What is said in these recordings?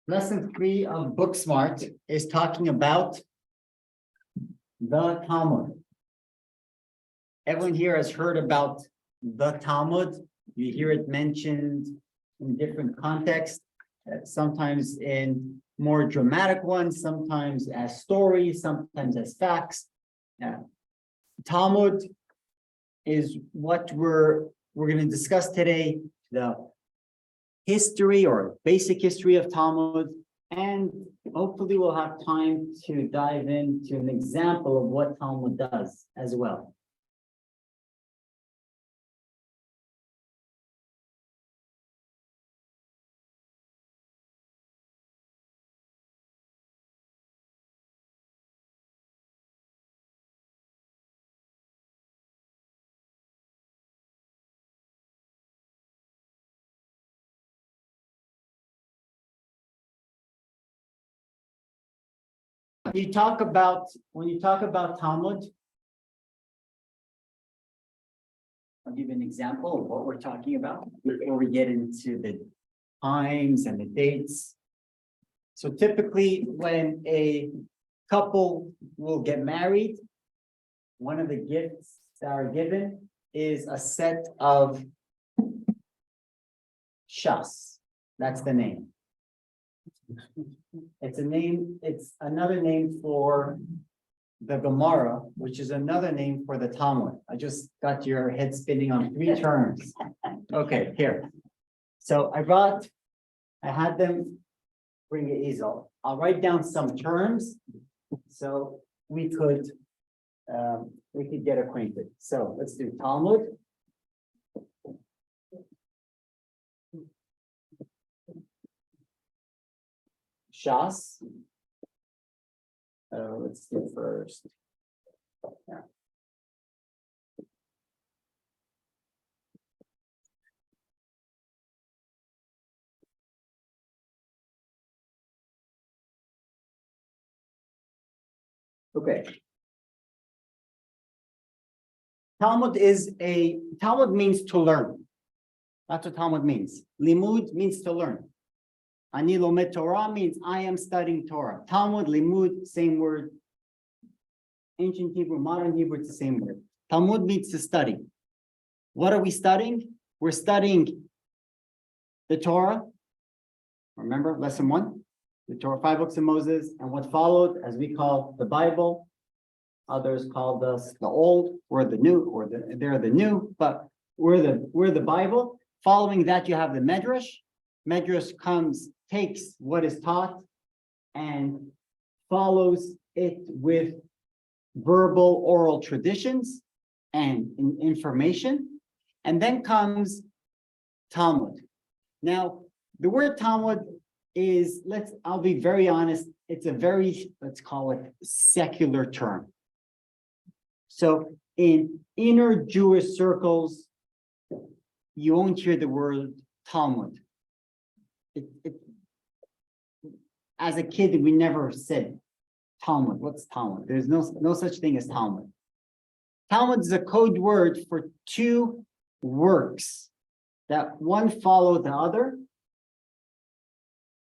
Lesson 3 of Book Smart is talking about the Talmud. Everyone here has heard about the Talmud. You hear it mentioned in different contexts, sometimes in more dramatic ones, sometimes as stories, sometimes as facts. Talmud is what we're going to discuss today, the history or basic history of Talmud, and hopefully we'll have time to dive into an example of what Talmud does as well. When you talk about Talmud, I'll give you an example of what we're talking about before we get into the times and the dates. So typically when a couple will get married, one of the gifts that are given is a set of shas. That's the name. It's another name for the Gemara, which is another name for the Talmud. I just got your head spinning on 3 terms. Okay, here. So I had them bring an easel. I'll write down some terms so we could get acquainted. So let's do Talmud. Shas. Let's do first. Yeah. Okay. Talmud means to learn. That's what Talmud means. Limud means to learn. Ani lomed Torah means I am studying Torah. Talmud, limud, same word. Ancient Hebrew, modern Hebrew, it's the same word. Talmud means to study. What are we studying? We're studying the Torah. Remember, lesson 1, the Torah, 5 books of Moses, and what followed, as we call the Bible. Others call us the Old, or the New, or they're the New, but we're the Bible. Following that, you have the Medrash. Medrash takes what is taught and follows it with verbal oral traditions and information. And then comes Talmud. Now, the word Talmud is, I'll be very honest, it's a very, let's call it secular term. So in inner Jewish circles, you won't hear the word Talmud. As a kid, we never said Talmud. What's Talmud? There's no such thing as Talmud. Talmud is a code word for 2 works that one follow the other.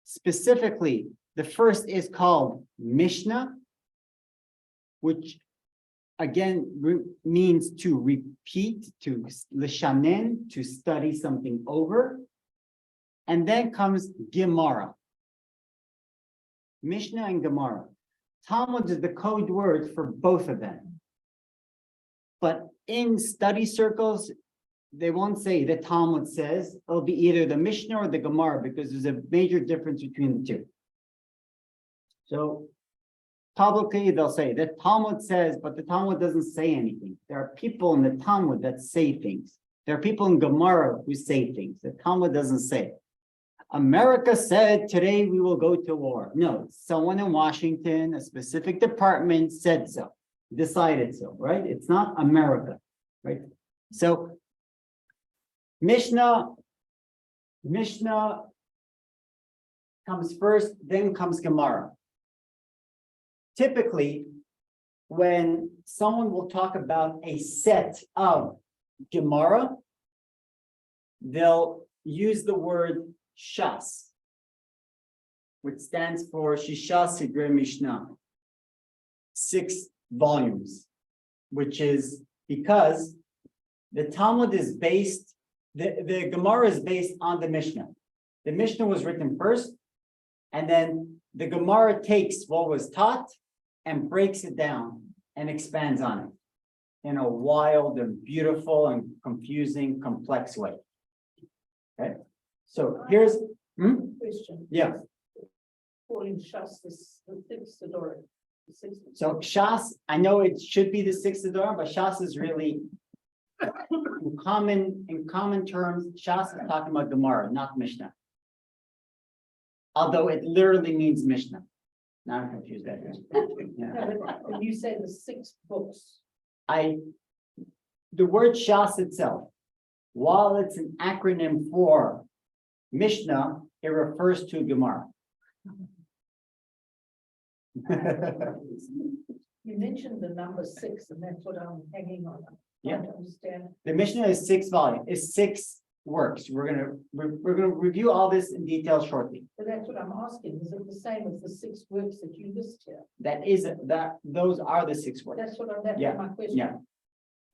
Specifically, the first is called Mishnah, which again means to repeat, to lishanen, to study something over. And then comes Gemara. Mishnah and Gemara. Talmud is the code word for both of them. But in study circles, they won't say the Talmud says. It'll be either the Mishnah or the Gemara because there's a major difference between the 2. So publicly, they'll say the Talmud says, but the Talmud doesn't say anything. There are people in the Talmud that say things. There are people in Gemara who say things. The Talmud doesn't say. America said today we will go to war. No, someone in Washington, a specific department said so, decided so, right? It's not America, right? So Mishnah comes first, then comes Gemara. Typically, when someone will talk about a set of Gemara, they'll use the word Shas. which stands for Shisha Sidrei Mishnah, 6 volumes, which is because the Talmud is based, the Gemara is based on the Mishnah. The Mishnah was written first, and then the Gemara takes what was taught and breaks it down and expands on it in a wild and beautiful and confusing, complex way. Okay, so here's Question. yeah. Calling Shas the sixth Adora. So Shas, I know it should be the 6th Adar, but Shas is really in common terms. Shas is talking about Gemara, not Mishnah. Although it literally means Mishnah. Now I'm confused. Yeah. When you say the 6 books, The word Shas itself, while it's an acronym for Mishnah, it refers to Gemara. you mentioned the number 6, and that's what I'm hanging on. Yeah. To understand. The Mishnah is 6 volumes, is 6 works. We're gonna review all this in detail shortly. But that's what I'm asking. Is it the same as the 6 works that you list here? Those are the 6 works. That's what I'm, that's Yeah, my question. Yeah.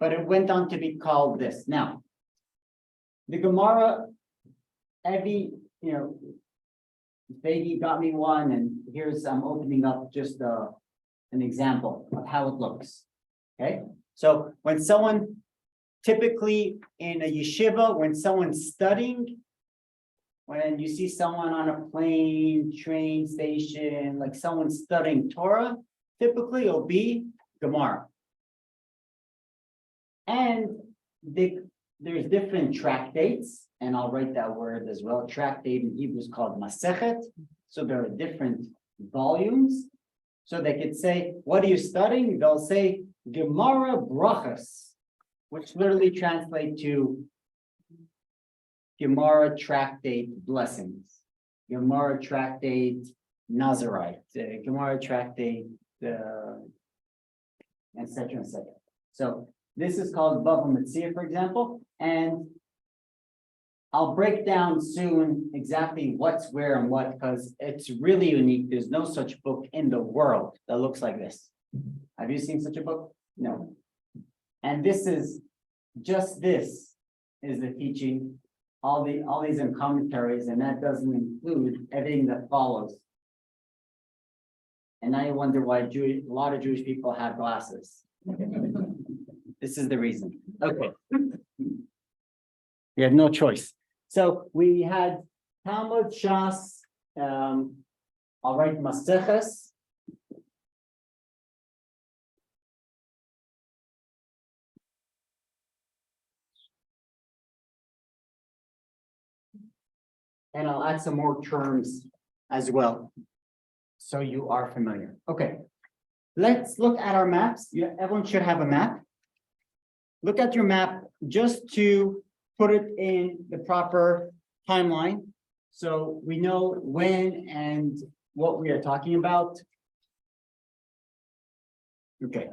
But it went on to be called this. Now, the Gemara, Beatty got me one, and I'm opening up just an example of how it looks. Okay, so when someone, typically in a yeshiva, when someone's studying, when you see someone on a plane, train station, like someone studying Torah, typically it'll be Gemara. And there's different tractates, and I'll write that word as well. Tractate in Hebrew is called Masechet. So there are different volumes. So they could say, what are you studying? They'll say Gemara Brachas, which literally translate to Gemara Tractate Blessings, Gemara Tractate Nazarite, Gemara Tractate, etc., etc. So this is called Bava Metzia, for example, and I'll break down soon exactly what's where and what, because it's really unique. There's no such book in the world that looks like this. Have you seen such a book? No. And this is the teaching, all these in commentaries, and that doesn't include everything that follows. And now you wonder why a lot of Jewish people have glasses. This is the reason. Okay. We had no choice. So we had Talmud, Shas, I'll write Maseches. And I'll add some more terms as well, so you are familiar. Okay, let's look at our maps. Everyone should have a map. Look at your map just to put it in the proper timeline, so we know when and what we are talking about. Okay.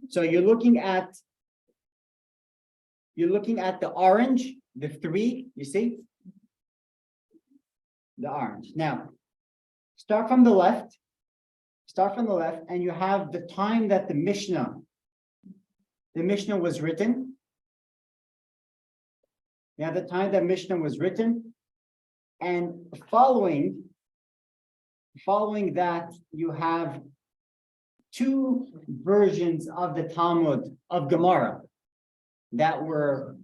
So you're looking at the orange, the 3, you see? The orange. Now, start from the left, and you have the time that the Mishnah was written. You have the time that Mishnah was written, and following that, you have 2 versions of the Talmud of Gemara that were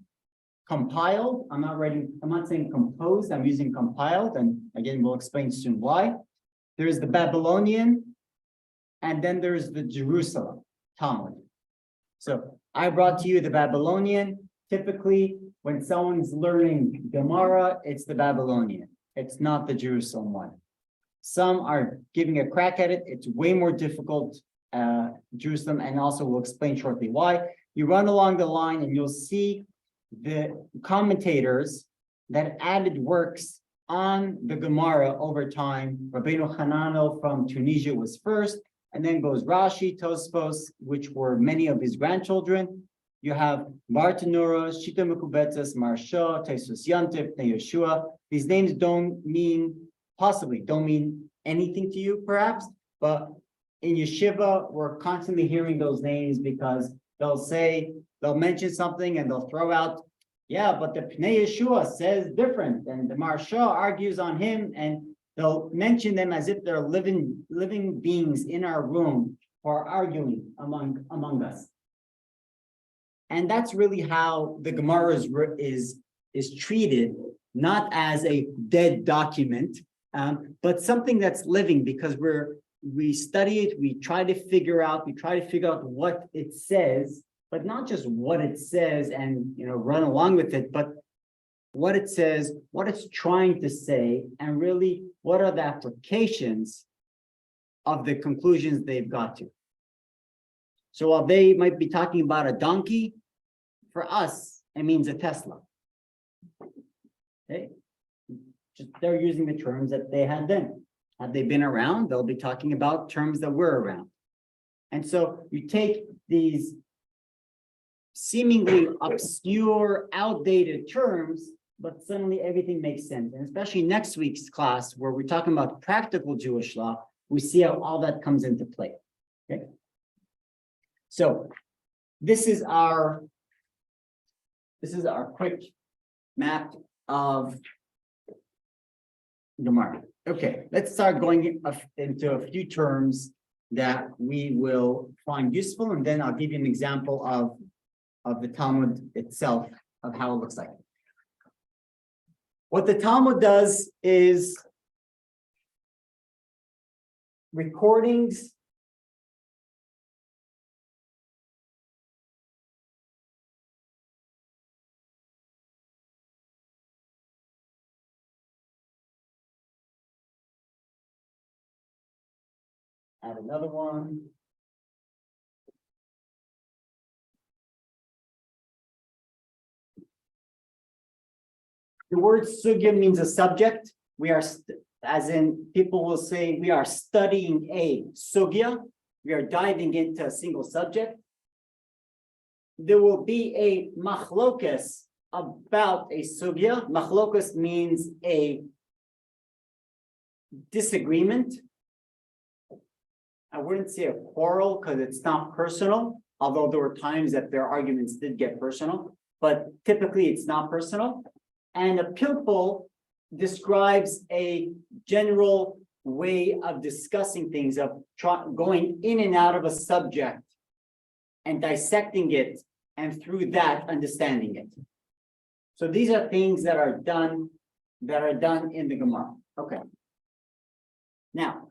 compiled. I'm not saying composed, I'm using compiled, and again, we'll explain soon why. There's the Babylonian, and then there's the Jerusalem Talmud. So I brought to you the Babylonian. Typically, when someone's learning Gemara, it's the Babylonian. It's not the Jerusalem one. Some are giving a crack at it. It's way more difficult, Jerusalem, and also we'll explain shortly why. You run along the line and you'll see the commentators that added works on the Gemara over time. Rabbeinu Hananel from Tunisia was first, and then goes Rashi, Tosfos, which were many of his grandchildren, You have Bartanura, Shita Mekubetzes, Marsha, Taisus Yantif, Yeshua. These names don't mean anything to you, perhaps, but in yeshiva, we're constantly hearing those names because they'll mention something and they'll throw out, yeah, but the Pnei Yeshua says different, and the Marsha argues on him, and they'll mention them as if they're living beings in our room who are arguing among us. And that's really how the Gemara is treated, not as a dead document, but something that's living, because we study it, we try to figure out what it says, but not just what it says and run along with it, but what it says, what it's trying to say, and really what are the applications of the conclusions they've got to. So while they might be talking about a donkey, for us, it means a Tesla. Okay? Just they're using the terms that they had then. Had they been around, they'll be talking about terms that were around. And so you take these seemingly obscure, outdated terms, but suddenly everything makes sense. And especially next week's class, where we're talking about practical Jewish law, we see how all that comes into play. Okay. So this is our quick map of Gemara. Okay, let's start going into a few terms that we will find useful, and then I'll give you an example of the Talmud itself, of how it looks like. What the Talmud does is recordings add another one. The word sugya means a subject. We are, as in people will say, we are studying a sugya. We are diving into a single subject. There will be a machlokas about a sugya. Machlokas means a disagreement. I wouldn't say a quarrel because it's not personal, although there were times that their arguments did get personal, but typically it's not personal. And a pilpul describes a general way of discussing things, of going in and out of a subject and dissecting it, and through that understanding it. So these are things that are done in the Gemara. Okay. Now,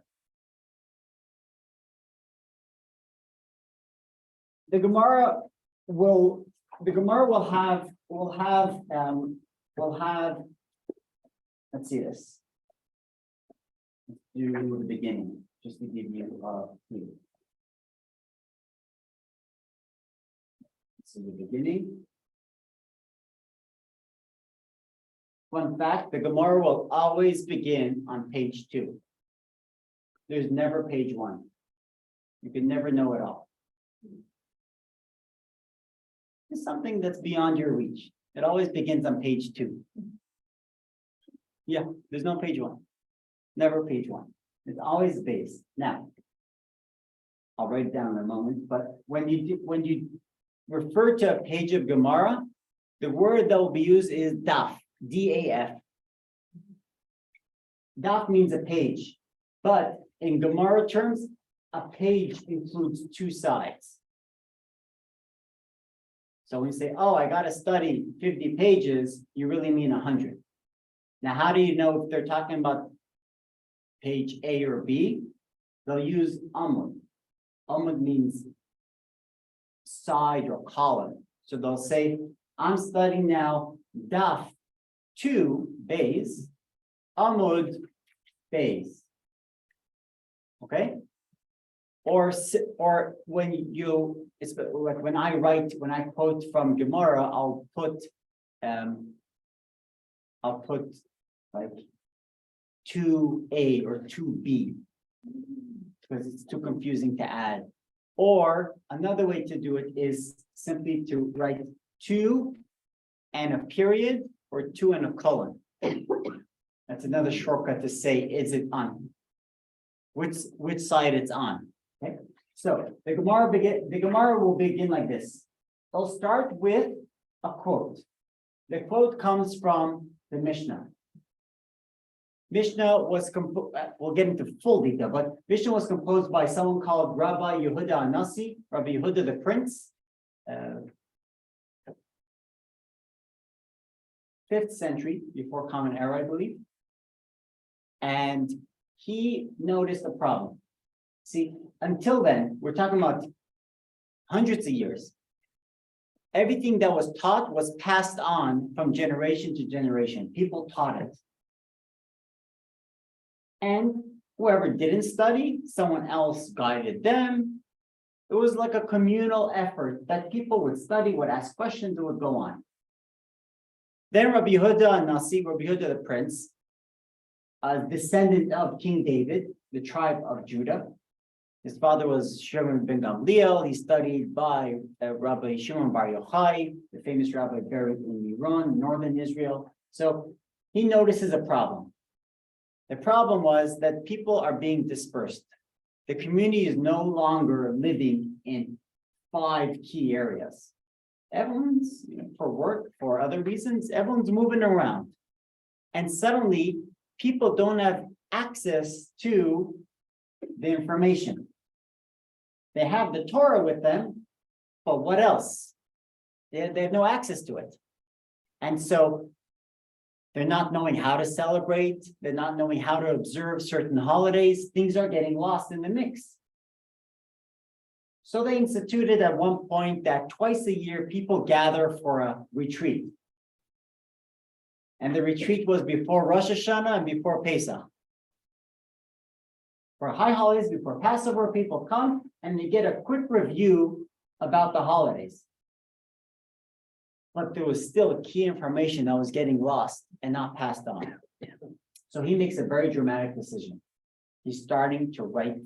the Gemara will have, let's see this. Let's do the beginning, just to give you a clue. This is the beginning. Fun fact, the Gemara will always begin on page 2. There's never page 1. You can never know it all. It's something that's beyond your reach. It always begins on page 2. Yeah, there's no page 1. Never page 1. It's always base. Now, I'll write it down in a moment, but when you refer to a page of Gemara, the word that will be used is daf, D-A-F. Daf means a page, but in Gemara terms, a page includes 2 sides. So when you say, oh, I got to study 50 pages, you really mean 100. Now, how do you know if they're talking about page A or B? They'll use amud. Amud means side or column. So they'll say, I'm studying now daf 2 base, amud base. Okay? Or when it's like when I quote from Gemara, I'll put like 2A or 2B because it's too confusing to add. Or another way to do it is simply to write two and a period or two and a colon. That's another shortcut to say, is it on? Which side it's on, okay? So the Gemara will begin like this. I'll start with a quote. The quote comes from the Mishnah. Mishnah was we'll get into full detail, but Mishnah was composed by someone called Rabbi Yehuda Anasi, Rabbi Yehuda the Prince, 5th century before Common Era, I believe. And he noticed a problem. See, until then, we're talking about hundreds of years. Everything that was taught was passed on from generation to generation. People taught it. And whoever didn't study, someone else guided them. It was like a communal effort that people would study, would ask questions, and would go on. Then Rabbi Yehuda Nasi, Rabbi Yehuda the Prince, a descendant of King David, the tribe of Judah. His father was Shimon ben Gamliel. He studied by Rabbi Shimon Bar Yochai, the famous rabbi buried in Iran, northern Israel. So he notices a problem. The problem was that people are being dispersed. The community is no longer living in 5 key areas. Everyone's, for work, for other reasons, everyone's moving around. And suddenly, people don't have access to the information. They have the Torah with them, but what else? They have no access to it. And so they're not knowing how to celebrate. They're not knowing how to observe certain holidays. Things are getting lost in the mix. So they instituted at one point that twice a year people gather for a retreat. And the retreat was before Rosh Hashanah and before Pesach. For high holidays, before Passover, people come and they get a quick review about the holidays. But there was still key information that was getting lost and not passed on. So he makes a very dramatic decision. He's starting to write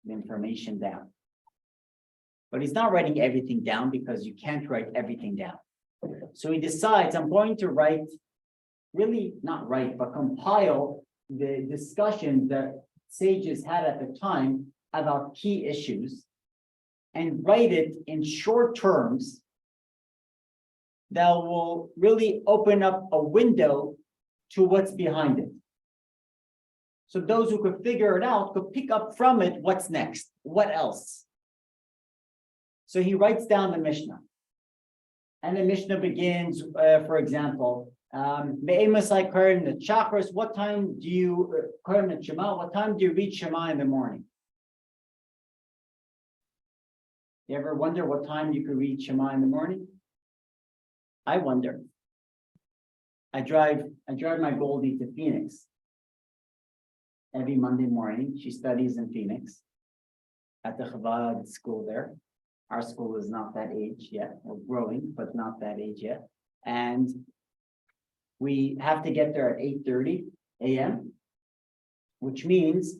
the information down. But he's not writing everything down because you can't write everything down. So he decides, I'm going to write, really not write, but compile the discussions that sages had at the time about key issues and write it in short terms that will really open up a window to what's behind it. So those who could figure it out could pick up from it what's next, what else. So he writes down the Mishnah. And the Mishnah begins, for example, the chakras, what time do you what time do you read Shema in the morning? You ever wonder what time you could read Shema in the morning? I wonder. I drive my Goldie to Phoenix every Monday morning. She studies in Phoenix at the Chabad school there. Our school is not that age yet. We're growing, but not that age yet. And we have to get there at 8:30 a.m., which means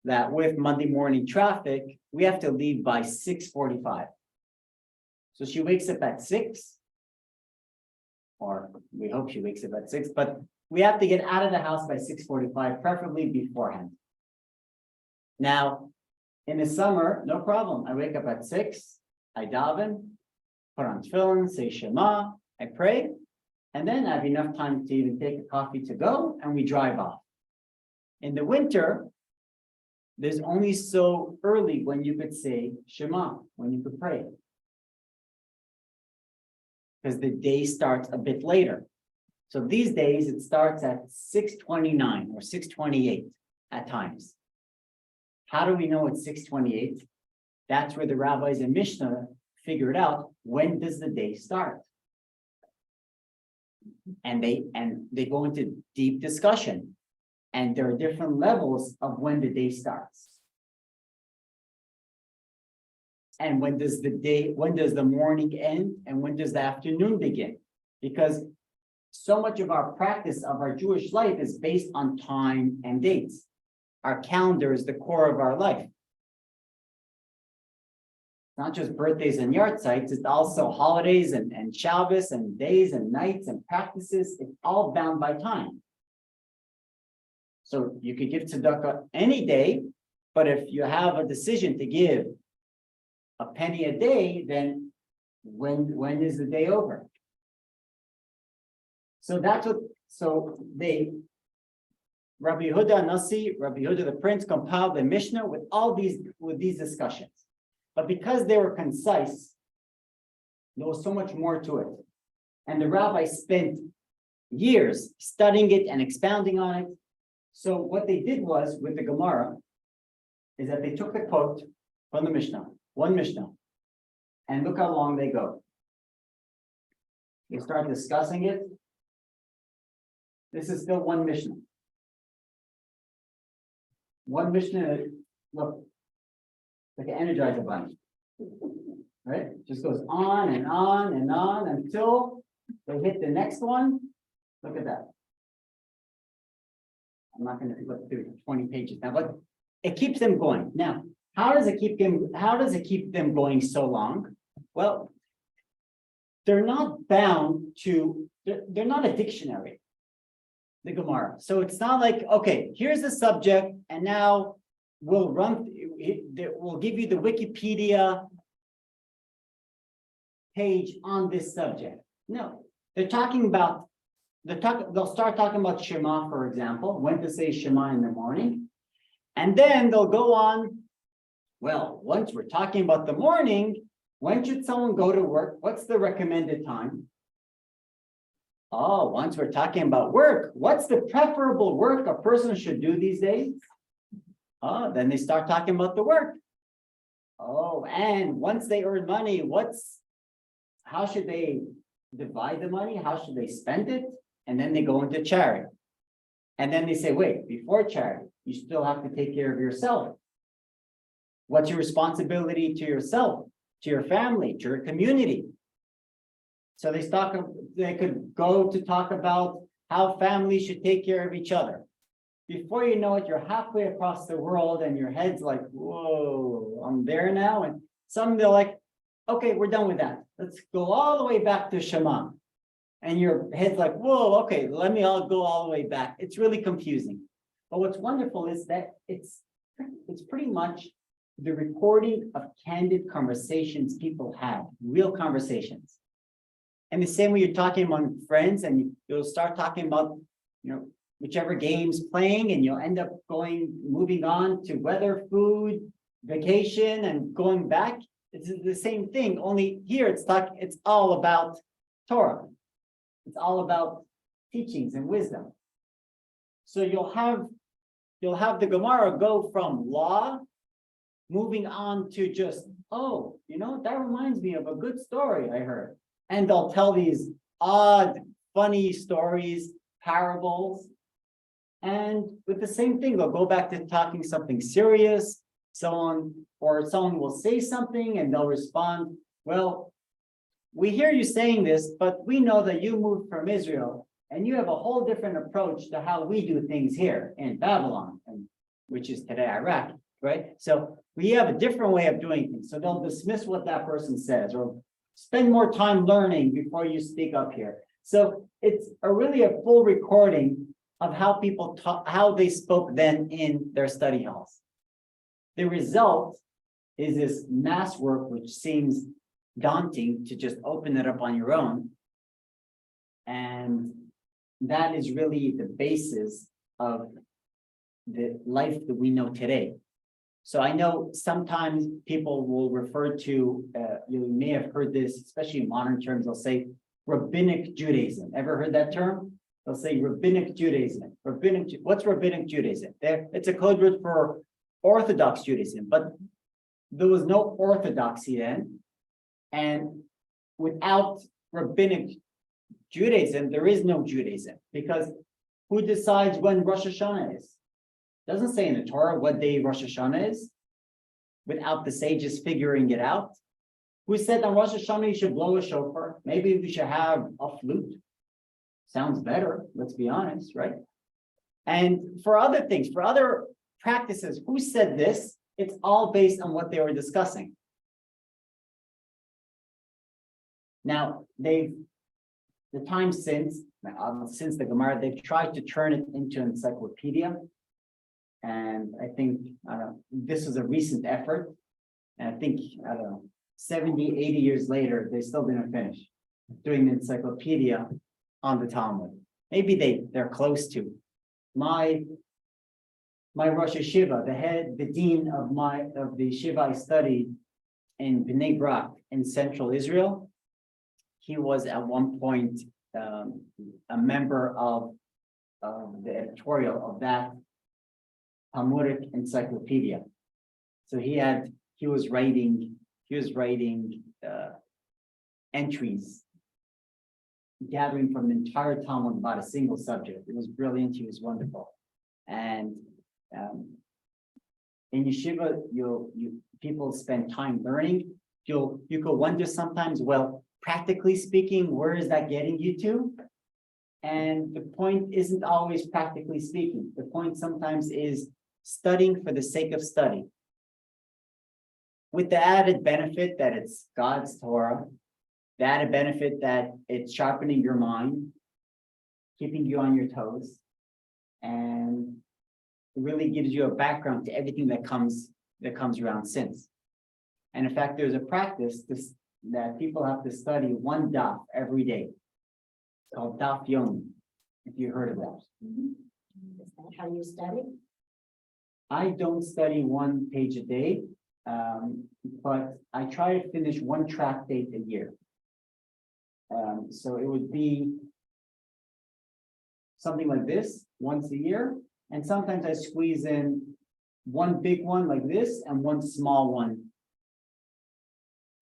that with Monday morning traffic, we have to leave by 6:45. So she wakes up at 6, or we hope she wakes up at 6, but we have to get out of the house by 6:45, preferably beforehand. Now, in the summer, no problem. I wake up at 6, I daven, put on tefillin, say Shema, I pray, and then I have enough time to even take a coffee to go, and we drive off. In the winter, there's only so early when you could say Shema, when you could pray. Because the day starts a bit later. So these days, it starts at 6:29 or 6:28 at times. How do we know it's 6:28? That's where the rabbis in Mishnah figured out, when does the day start? And they go into deep discussion. And there are different levels of when the day starts. And when does the morning end, and when does the afternoon begin? Because so much of our practice of our Jewish life is based on time and dates. Our calendar is the core of our life. not just birthdays and yard sites, it's also holidays and Shabbos and days and nights and practices. It's all bound by time. So you could give tzedakah any day, but if you have a decision to give a penny a day, then when is the day over? So that's what, Rabbi Yehuda Nasi, Rabbi Yehuda the Prince compiled the Mishnah with these discussions. But because they were concise, there was so much more to it. And the rabbi spent years studying it and expounding on it. So what they did was, with the Gemara, is that they took the quote from the Mishnah, one Mishnah, and look how long they go. They start discussing it. This is still one Mishnah. One Mishnah, look, like an Energizer bunny, right? Just goes on and on and on until they hit the next one. Look at that. I'm not going to look through 20 pages now, but it keeps them going. Now, how does it keep them going so long? Well, they're not bound to, they're not a dictionary, the Gemara. So it's not like, okay, here's the subject, and now we'll give you the Wikipedia page on this subject. No, they'll start talking about Shema, for example, when to say Shema in the morning. And then they'll go on, well, once we're talking about the morning, when should someone go to work? What's the recommended time? Oh, once we're talking about work, what's the preferable work a person should do these days? Oh, then they start talking about the work. Oh, and once they earn money, how should they divide the money? How should they spend it? And then they go into charity. And then they say, wait, before charity, you still have to take care of yourself. What's your responsibility to yourself, to your family, to your community? So they could go to talk about how families should take care of each other. Before you know it, you're halfway across the world and your head's like, whoa, I'm there now. And some they're like, okay, we're done with that. Let's go all the way back to Shema. And your head's like, whoa, okay, let me all go all the way back. It's really confusing. But what's wonderful is that it's pretty much the recording of candid conversations people have, real conversations. And the same way you're talking among friends, and you'll start talking about, whichever game's playing, and you'll end up moving on to weather, food, vacation, and going back. It's the same thing, only here it's all about Torah. It's all about teachings and wisdom. So you'll have the Gemara go from law, moving on to just, that reminds me of a good story I heard. And they'll tell these odd, funny stories, parables. And with the same thing, they'll go back to talking something serious. Someone will say something and they'll respond, well, we hear you saying this, but we know that you moved from Israel and you have a whole different approach to how we do things here in Babylon, which is today Iraq, right? So we have a different way of doing things. So they'll dismiss what that person says or spend more time learning before you speak up here. So it's really a full recording of how people talk, how they spoke then in their study halls. The result is this mass work, which seems daunting to just open it up on your own. And that is really the basis of the life that we know today. So I know sometimes people will refer to, you may have heard this, especially in modern terms, they'll say rabbinic Judaism. Ever heard that term? They'll say rabbinic Judaism. What's rabbinic Judaism? It's a code word for Orthodox Judaism, but there was no orthodoxy then. And without rabbinic Judaism, there is no Judaism, because who decides when Rosh Hashanah is? It doesn't say in the Torah what day Rosh Hashanah is, without the sages figuring it out. Who said on Rosh Hashanah you should blow a shofar? Maybe we should have a flute. Sounds better, let's be honest, right? And for other things, for other practices, who said this? It's all based on what they were discussing. Now, the time since the Gemara, they've tried to turn it into an encyclopedia. And I think, this is a recent effort. And I think, 70, 80 years later, they still didn't finish doing the encyclopedia on the Talmud. Maybe they're close to. My Rosh Yeshiva, the dean of the yeshiva I studied in Bnei Brak in central Israel, he was at one point a member of the editorial of that Talmudic encyclopedia. So he was writing entries, gathering from the entire Talmud about a single subject. It was brilliant. He was wonderful. And in yeshiva, people spend time learning. You could wonder sometimes, well, practically speaking, where is that getting you to? And the point isn't always practically speaking. The point sometimes is studying for the sake of study, with the added benefit that it's God's Torah, the added benefit that it's sharpening your mind, keeping you on your toes, and it really gives you a background to everything that comes around since. And in fact, there's a practice that people have to study one daf every day. It's called daf yomi, if you heard of that. Is that how you study? I don't study one page a day, but I try to finish one tractate a year. So it would be something like this once a year. And sometimes I squeeze in one big one like this and one small one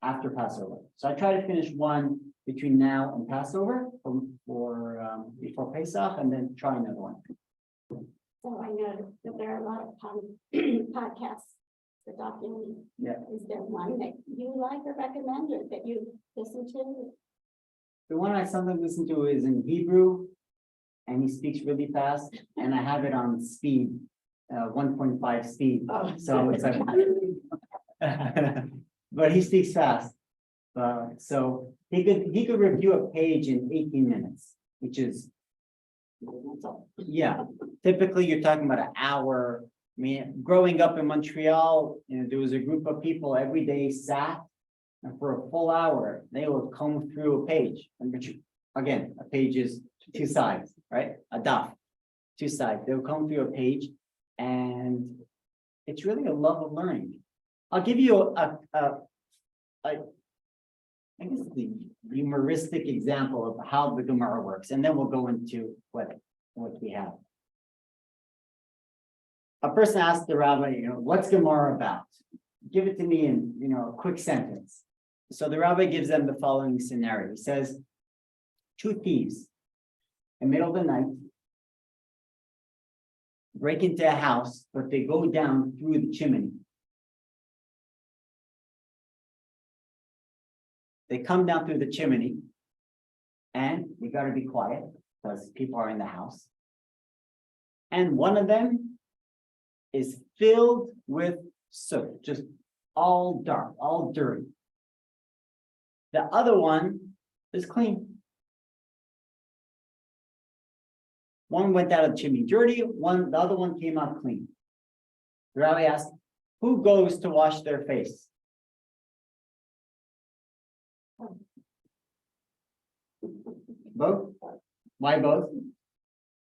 after Passover. So I try to finish one between now and Passover before Pesach, and then try another one. So I know that there are a lot of podcasts for documenting. Yeah. Is there one that you like or recommend or that you listen to? The one I sometimes listen to is in Hebrew, and he speaks really fast, and I have it on speed, 1.5 speed. Oh. So it's like, but he speaks fast. So he could review a page in 18 minutes, which is, yeah, typically you're talking about an hour. I mean, growing up in Montreal, there was a group of people every day sat, and for a full hour, they would comb through a page. And again, a page is 2 sides, right? A daf, 2 sides. They'll comb through a page, and it's really a love of learning. I'll give you I guess the humoristic example of how the Gemara works, and then we'll go into what we have. A person asks the rabbi, what's Gemara about? Give it to me in, a quick sentence. So the rabbi gives them the following scenario. He says, 2 thieves in the middle of the night break into a house, but they go down through the chimney. They come down through the chimney, and you got to be quiet because people are in the house. And one of them is filled with soot, just all dark, all dirty. The other one is clean. One went out of the chimney dirty, the other one came out clean. The rabbi asked, who goes to wash their face? Both? Why both?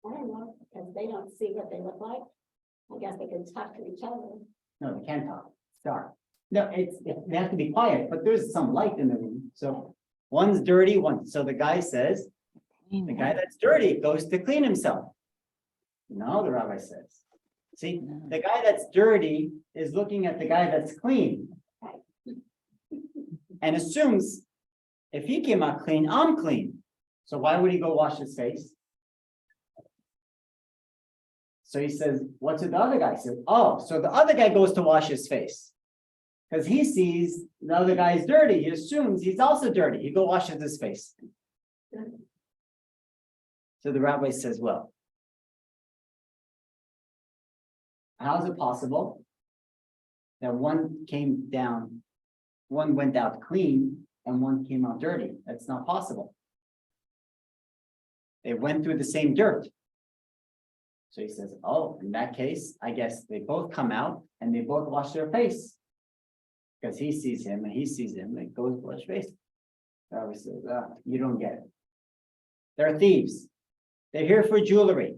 I don't know, because they don't see what they look like. I guess they can talk to each other. No, they can't talk. It's dark. No, they have to be quiet, but there's some light in the room. So one's dirty, so the guy says, the guy that's dirty goes to clean himself. No, the rabbi says. See, the guy that's dirty is looking at the guy that's clean and assumes if he came out clean, I'm clean. So why would he go wash his face? So he says, what's with the other guy? He says, oh, so the other guy goes to wash his face because he sees the other guy is dirty. He assumes he's also dirty. He go washes his face. So the rabbi says, well, how is it possible that one went out clean, and one came out dirty. That's not possible. They went through the same dirt. So he says, oh, in that case, I guess they both come out and they both wash their face. Because he sees him and he sees him, and goes wash face. Rabbi says, you don't get it. They're thieves. They're here for jewelry.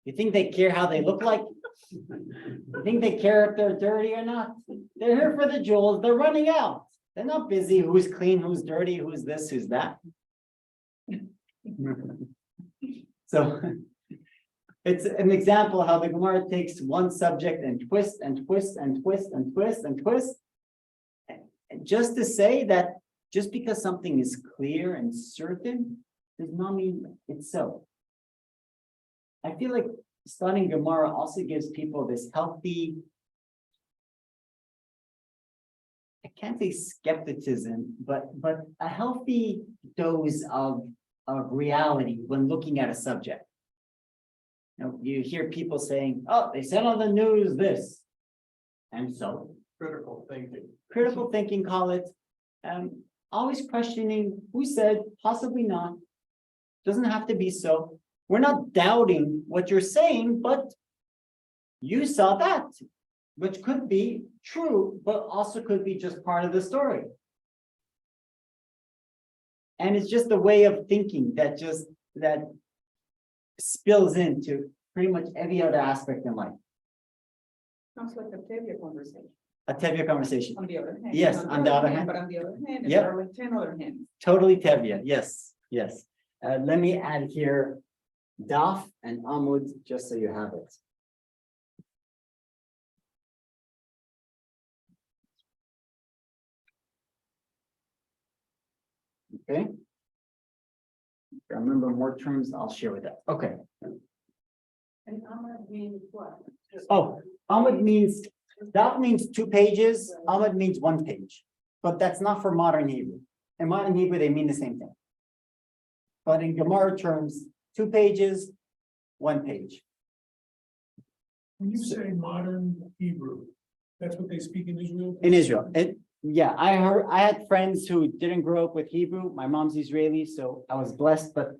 You think they care how they look like? You think they care if they're dirty or not? They're here for the jewels. They're running out. They're not busy. Who's clean? Who's dirty? Who's this? Who's that? So it's an example how the Gemara takes one subject and twists and twists and twists and twists and twists. Just to say that just because something is clear and certain does not mean it's so. I feel like studying Gemara also gives people this healthy, I can't say skepticism, but a healthy dose of reality when looking at a subject. You know, you hear people saying, oh, they said on the news this. And so critical thinking, call it. Always questioning who said, possibly not. Doesn't have to be so. We're not doubting what you're saying, but you saw that, which could be true, but also could be just part of the story. And it's just a way of thinking that spills into pretty much every other aspect in life. Sounds like a Tevye conversation. A Tevye conversation. On the other hand. Yes, on the other hand. But on the other hand, Yep. there are like 10 other hands. Totally Tevye, yes, yes. Let me add here Daf and Amud, just so you have it. Okay. If I remember more terms, I'll share with that. Okay. And Amud means what? Oh, Amud means, Daf means 2 pages, Amud means 1 page. But that's not for modern Hebrew. In modern Hebrew, they mean the same thing. But in Gemara terms, 2 pages, 1 page. When you say modern Hebrew, that's what they speak in Israel? In Israel. Yeah, I had friends who didn't grow up with Hebrew. My mom's Israeli, so I was blessed, but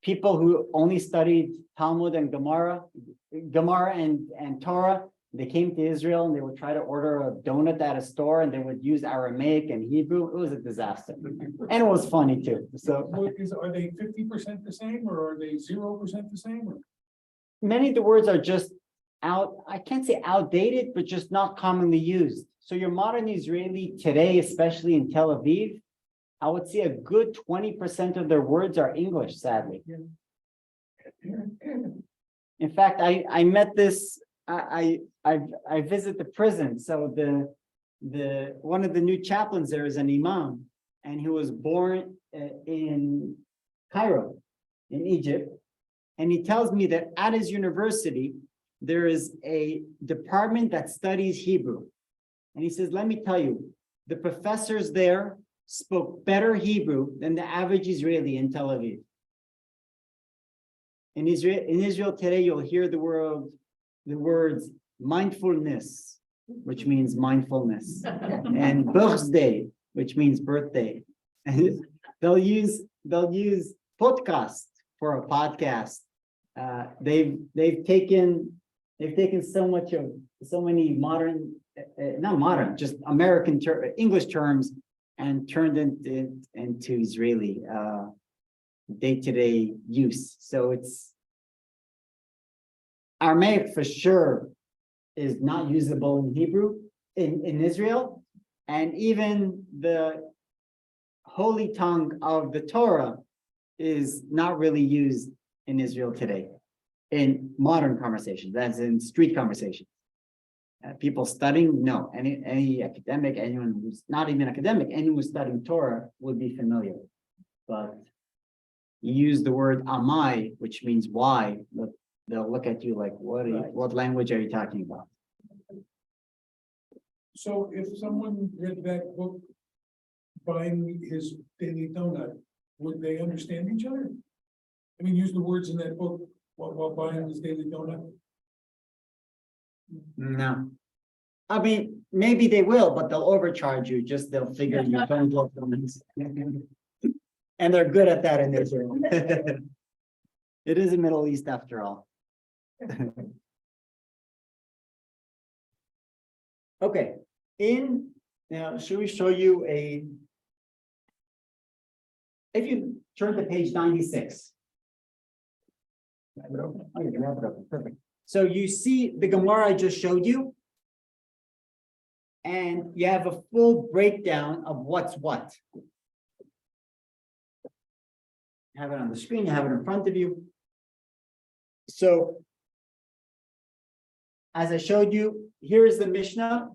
people who only studied Talmud and Gemara and Torah, they came to Israel and they would try to order a donut at a store and they would use Aramaic and Hebrew. It was a disaster. And it was funny too. So Are they 50% the same or are they 0% the same? many of the words are just I can't say outdated, but just not commonly used. So your modern Israeli today, especially in Tel Aviv, I would say a good 20% of their words are English, sadly. In fact, I met this, I visit the prison. So the one of the new chaplains there is an imam, and he was born in Cairo, in Egypt. And he tells me that at his university, there is a department that studies Hebrew. And he says, let me tell you, the professors there spoke better Hebrew than the average Israeli in Tel Aviv. In Israel today, you'll hear the words mindfulness, which means mindfulness, and birthday, which means birthday. And they'll use podcast for a podcast. They've taken so many modern, not modern, just American English terms and turned it into Israeli day-to-day use. So it's Aramaic for sure is not usable in Hebrew in Israel, and even the holy tongue of the Torah is not really used in Israel today in modern conversations, that's in street conversations. People studying, no, any academic, anyone who's not even academic, anyone who's studying Torah would be familiar. But you use the word amai, which means why, but they'll look at you like, what language are you talking about? So if someone read that book, buying his daily donut, would they understand each other? I mean, use the words in that book while buying his daily donut? No. I mean, maybe they will, but they'll overcharge you, just they'll figure you don't look them. And they're good at that in Israel. It is the Middle East after all. Okay, now, should we show you if you turn to page 96. Have it open? Oh, you have it open, perfect. So you see the Gemara I just showed you. And you have a full breakdown of what's what. You have it on the screen, you have it in front of you. So, as I showed you, here is the Mishnah.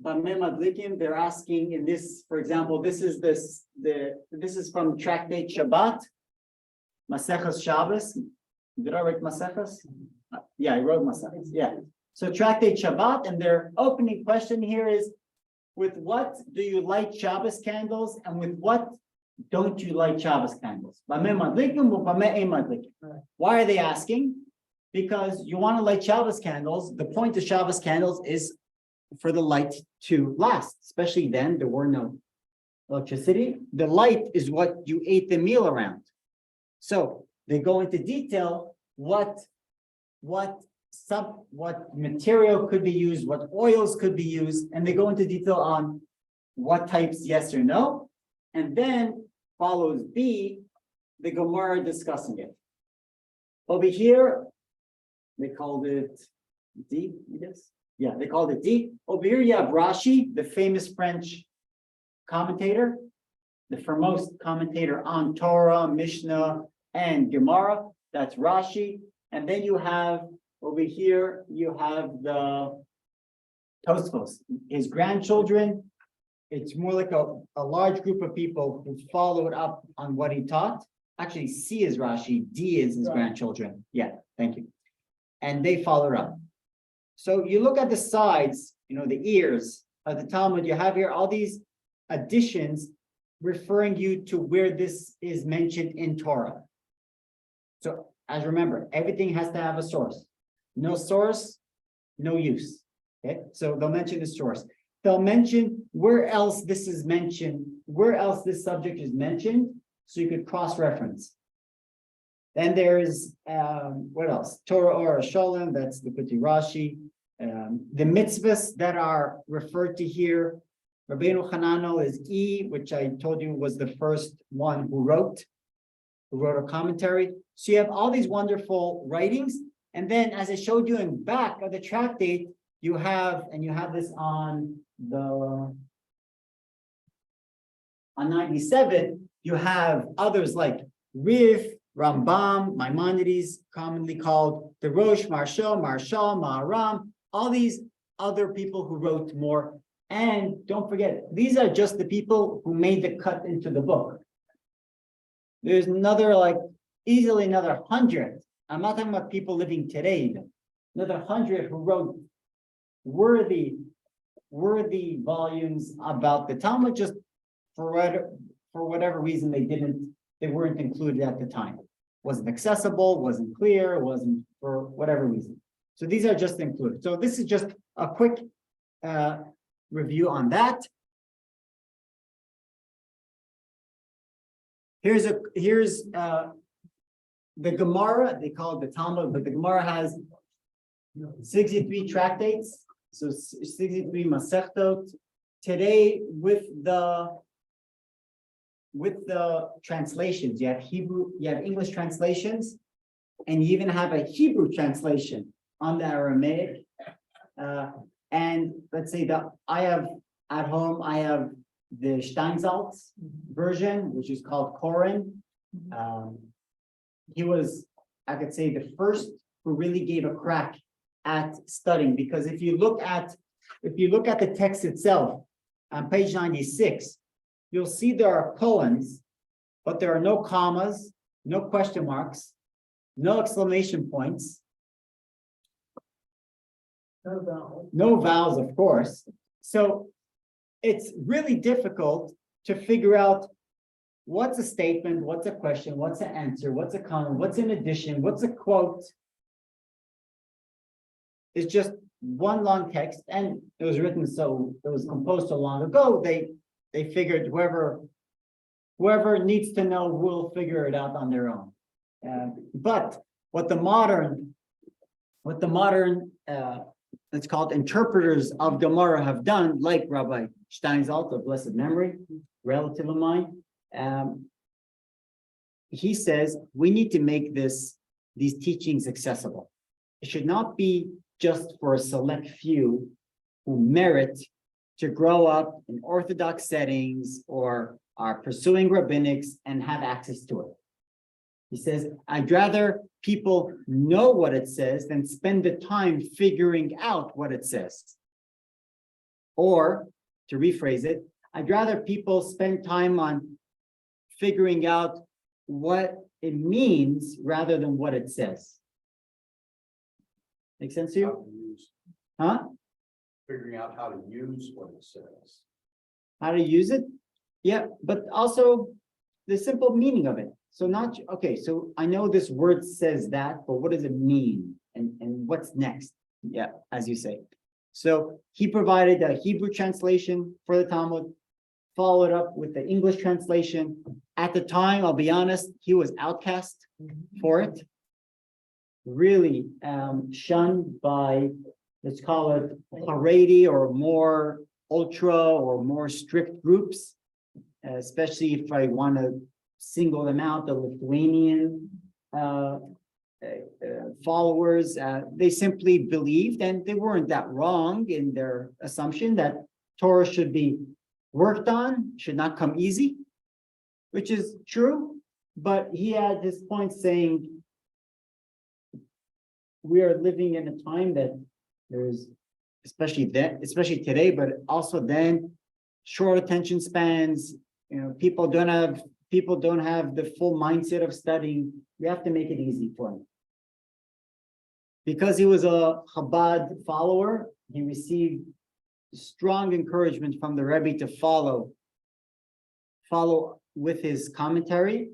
They're asking in this, for example, this is from Tractate Shabbat, Maseches Shabbos. Did I write Maseches? Yeah, I wrote Maseches. Yeah. So Tractate Shabbat, and their opening question here is, with what do you light Shabbos candles, and with what don't you light Shabbos candles? Why are they asking? Because you want to light Shabbos candles. The point of Shabbos candles is for the light to last, especially then there were no electricity. The light is what you ate the meal around. So they go into detail what material could be used, what oils could be used, and they go into detail on what types, yes or no. And then follows B, the Gemara discussing it. Over here, they called it D, I guess. Yeah, they called it D. Over here, you have Rashi, the famous French commentator, the foremost commentator on Torah, Mishnah, and Gemara. That's Rashi. And then you have over here, you have the Tosfos, his grandchildren. It's more like a large group of people who followed up on what he taught. Actually, C is Rashi, D is his grandchildren. Yeah, thank you. And they followed up. So you look at the sides, the ears of the Talmud, you have here all these additions referring you to where this is mentioned in Torah. So as remember, everything has to have a source. No source, no use. Okay, so they'll mention the source. They'll mention where else this is mentioned, where else this subject is mentioned, so you could cross-reference. Then there's what else? Torah or Shalom, that's the Kuti Rashi. The mitzvahs that are referred to here, Rabbeinu Hanano is E, which I told you was the first one who wrote a commentary. So you have all these wonderful writings, and then as I showed you in back of the tractate, you have this on 97, you have others like Riv, Rambam, Maimonides, commonly called the Rosh, Marshal, Maharam, all these other people who wrote more. And don't forget, these are just the people who made the cut into the book. There's easily another 100. I'm not talking about people living today. Another 100 who wrote worthy volumes about the Talmud, just for whatever reason they weren't included at the time. Wasn't accessible, wasn't clear, wasn't for whatever reason. So these are just included. So this is just a quick review on that. Here's the Gemara. They call it the Talmud, but the Gemara has 63 tractates, so 63 Masechtot. Today, with the translations, you have Hebrew, you have English translations, and you even have a Hebrew translation on the Aramaic. And let's say that I have at home, I have the Steinsaltz version, which is called Koren. He was, I could say, the first who really gave a crack at studying, because if you look at the text itself on page 96, you'll see there are colons, but there are no commas, no question marks, no exclamation points, no vowels, of course. So it's really difficult to figure out what's a statement, what's a question, what's an answer, what's a comma, what's an addition, what's a quote. It's just one long text, and it was written it was composed so long ago, they figured whoever needs to know will figure it out on their own. But what the modern, let's call it interpreters of Gemara have done, like Rabbi Steinsaltz of blessed memory, relative of mine, he says we need to make these teachings accessible. It should not be just for a select few who merit to grow up in Orthodox settings or are pursuing rabbinics and have access to it. He says, I'd rather people know what it says than spend the time figuring out what it says. Or, to rephrase it, I'd rather people spend time on figuring out what it means rather than what it says. Make sense to you? Huh? Figuring out how to use what it says. How to use it? Yeah, but also the simple meaning of it. So so I know this word says that, but what does it mean? And what's next? Yeah, as you say. So he provided a Hebrew translation for the Talmud, followed up with the English translation. At the time, I'll be honest, he was outcast for it. Really shunned by, let's call it Haredi or more ultra or more strict groups, especially if I want to single them out, the Lithuanian followers. They simply believed, and they weren't that wrong in their assumption, that Torah should be worked on, should not come easy, which is true. But he had this point saying, we are living in a time that there's, especially today, but also then, short attention spans. People don't have the full mindset of studying. We have to make it easy for them. Because he was a Chabad follower, he received strong encouragement from the Rebbe to follow with his commentary.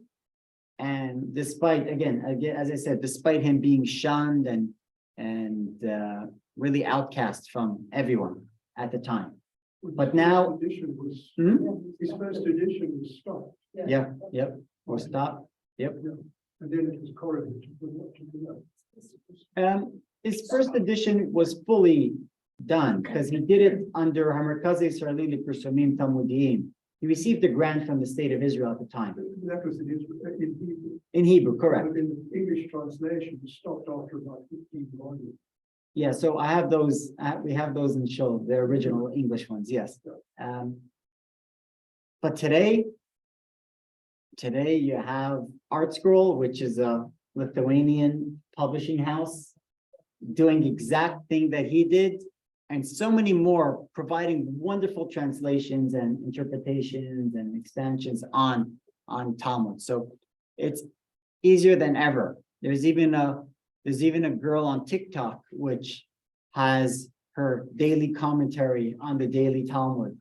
And despite, again, as I said, despite him being shunned and really outcast from everyone at the time. But now, His first edition was stopped. or stop. Yep. And then it was correlated with what you know. His first edition was fully done because he did it under Hamerkaz Israeli L'Persomim Talmudiyim. He received a grant from the state of Israel at the time. That was in Hebrew. In Hebrew, correct. But in the English translation, it stopped after about 15 volumes. Yeah, so I have those, we have those in show, the original English ones, yes. But today you have Art Scroll, which is a Lithuanian publishing house, doing exact thing that he did, and so many more, providing wonderful translations and interpretations and expansions on Talmud. So it's easier than ever. There's even a girl on TikTok which has her daily commentary on the daily Talmud.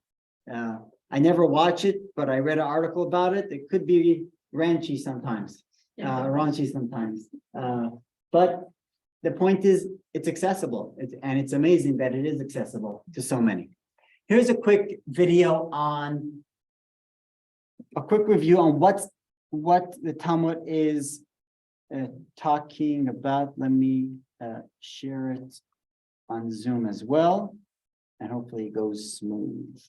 I never watch it, but I read an article about it. It could be raunchy sometimes, but the point is it's accessible, and it's amazing that it is accessible to so many. Here's a quick video on a quick review on what the Talmud is talking about. Let me share it on Zoom as well, and hopefully it goes smooth.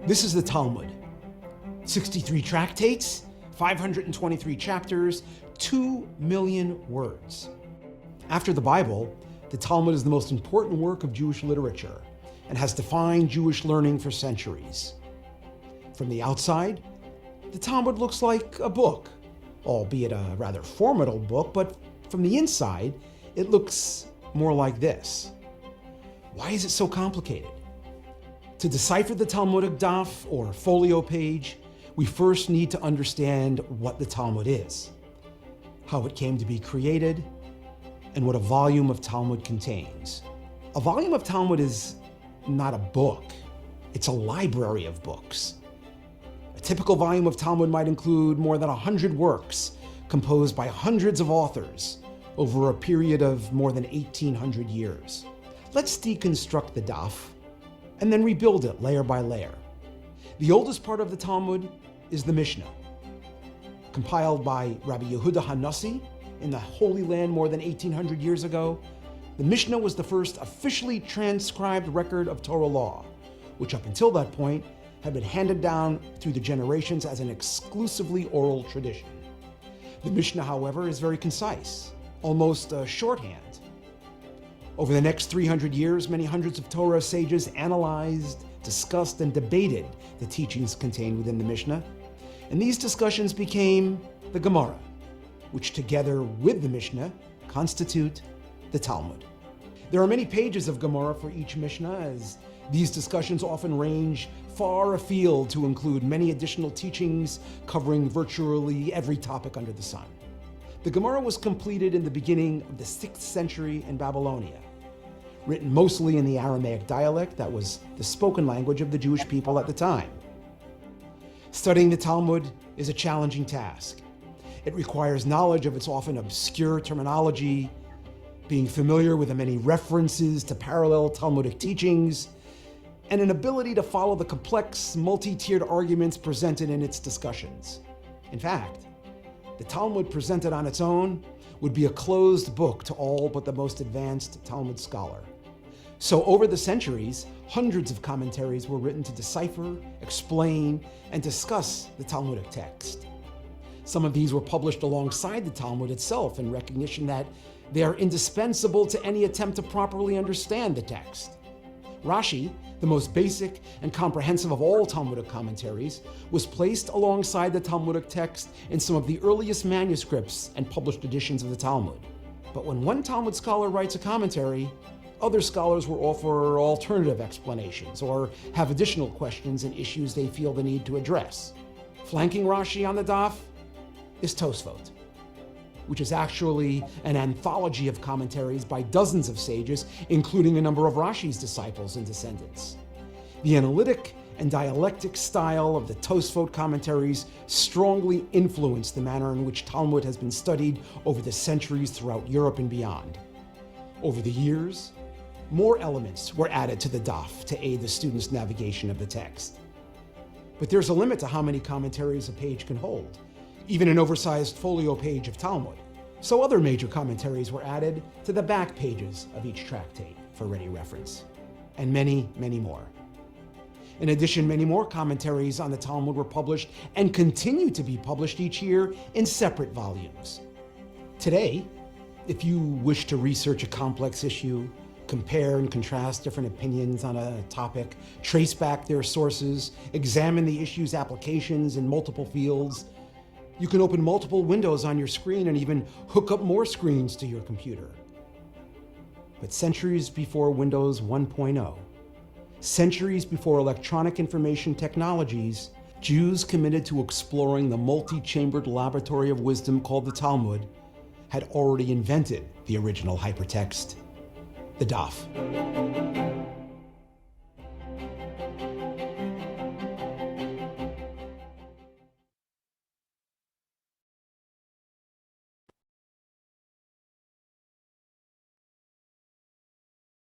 This is the Talmud. 63 tractates, 523 chapters, 2 million words. After the Bible, the Talmud is the most important work of Jewish literature and has defined Jewish learning for centuries. From the outside, the Talmud looks like a book, albeit a rather formidable book, but from the inside, it looks more like this. Why is it so complicated? To decipher the Talmudic daf, or folio page, we first need to understand what the Talmud is, how it came to be created, and what a volume of Talmud contains. A volume of Talmud is not a book, it's a library of books. A typical volume of Talmud might include more than 100 works composed by hundreds of authors over a period of more than 1,800 years. Let's deconstruct the daf and then rebuild it layer by layer. The oldest part of the Talmud is the Mishnah, compiled by Rabbi Yehuda Hanassi in the Holy Land more than 1,800 years ago. The Mishnah was the first officially transcribed record of Torah law, which up until that point had been handed down through the generations as an exclusively oral tradition. The Mishnah, however, is very concise, almost a shorthand. Over the next 300 years, many hundreds of Torah sages analyzed, discussed, and debated the teachings contained within the Mishnah. And these discussions became the Gemara, which together with the Mishnah constitute the Talmud. There are many pages of Gemara for each Mishnah, as these discussions often range far afield to include many additional teachings covering virtually every topic under the sun. The Gemara was completed in the beginning of the 6th century in Babylonia, written mostly in the Aramaic dialect that was the spoken language of the Jewish people at the time. Studying the Talmud is a challenging task. It requires knowledge of its often obscure terminology, being familiar with the many references to parallel Talmudic teachings, and an ability to follow the complex, multi-tiered arguments presented in its discussions. In fact, the Talmud presented on its own would be a closed book to all but the most advanced Talmud scholar. So over the centuries, hundreds of commentaries were written to decipher, explain, and discuss the Talmudic text. Some of these were published alongside the Talmud itself in recognition that they are indispensable to any attempt to properly understand the text. Rashi, the most basic and comprehensive of all Talmudic commentaries, was placed alongside the Talmudic text in some of the earliest manuscripts and published editions of the Talmud. But when one Talmud scholar writes a commentary, other scholars will offer alternative explanations or have additional questions and issues they feel the need to address. Flanking Rashi on the daf is Tosfot, which is actually an anthology of commentaries by dozens of sages, including a number of Rashi's disciples and descendants. The analytic and dialectic style of the Tosfot commentaries strongly influenced the manner in which Talmud has been studied over the centuries throughout Europe and beyond. Over the years, more elements were added to the daf to aid the student's navigation of the text. But there's a limit to how many commentaries a page can hold, even an oversized folio page of Talmud. So other major commentaries were added to the back pages of each tractate for ready reference, and many, many more. In addition, many more commentaries on the Talmud were published and continue to be published each year in separate volumes. Today, if you wish to research a complex issue, compare and contrast different opinions on a topic, trace back their sources, examine the issue's applications in multiple fields, you can open multiple windows on your screen and even hook up more screens to your computer. But centuries before Windows 1.0, centuries before electronic information technologies, Jews committed to exploring the multi-chambered laboratory of wisdom called the Talmud had already invented the original hypertext, the daf.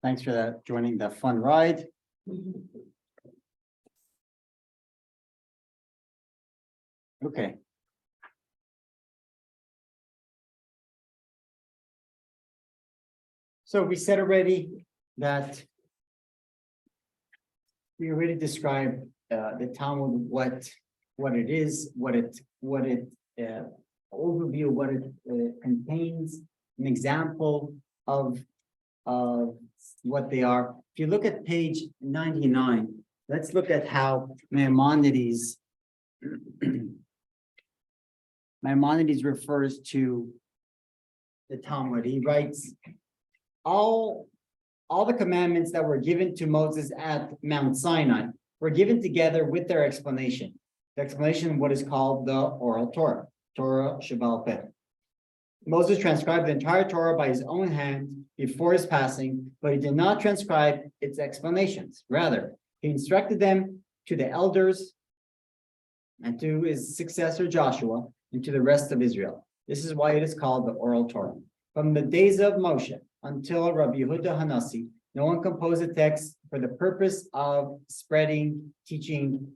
Thanks for that, joining the fun ride. Okay. So we said already that we already described the Talmud, what it is, what it overview, what it contains, an example of what they are. If you look at page 99, let's look at how Maimonides refers to the Talmud. He writes, all the commandments that were given to Moses at Mount Sinai were given together with their explanation. The explanation of what is called the oral Torah, Torah Sheba'al Peh. Moses transcribed the entire Torah by his own hand before his passing, but he did not transcribe its explanations. Rather, he instructed them to the elders and to his successor Joshua and to the rest of Israel. This is why it is called the oral Torah. From the days of Moshe until Rabbi Yehuda Hanasi, no one composed a text for the purpose of spreading, teaching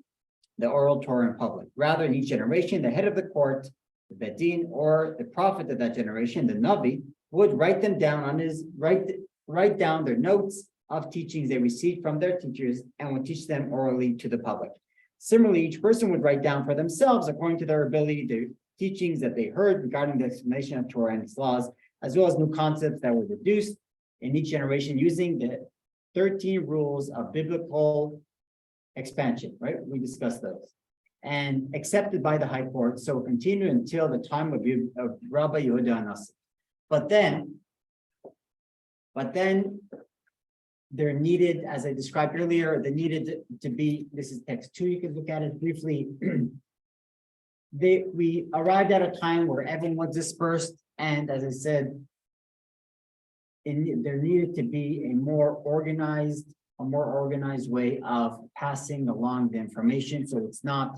the oral Torah in public. Rather, in each generation, the head of the court, the Bedin, or the prophet of that generation, the Navi, would write them down on his write down their notes of teachings they received from their teachers and would teach them orally to the public. Similarly, each person would write down for themselves, according to their ability, the teachings that they heard regarding the explanation of Torah and its laws, as well as new concepts that were deduced in each generation using the 13 rules of biblical expansion, right? We discussed those. And accepted by the high court, so continue until the time of Rabbi Yehuda Hanasi. But then there needed, as I described earlier, there needed to be, this is text 2, you can look at it briefly. We arrived at a time where everyone was dispersed, and as I said, there needed to be a more organized way of passing along the information, so it's not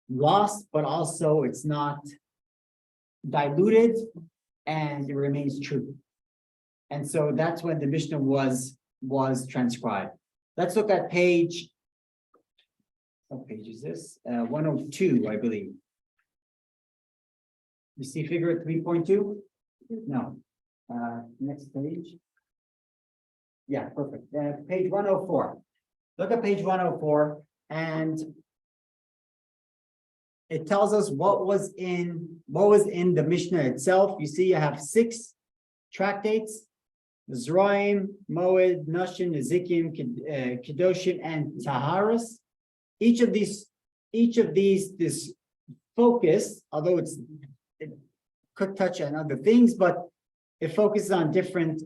lost, but also it's not diluted and it remains true. And so that's when the Mishnah was transcribed. Let's look at page, what page is this? 102, I believe. You see figure 3.2? No. Next page. Yeah, perfect. Page 104. Look at page 104, and it tells us what was in the Mishnah itself. You see, you have 6 tractates: Zraim, Moed, Nashim, Nezikim, Kedoshim, and Taharas. Each of these, this focus, although it could touch on other things, but it focuses on different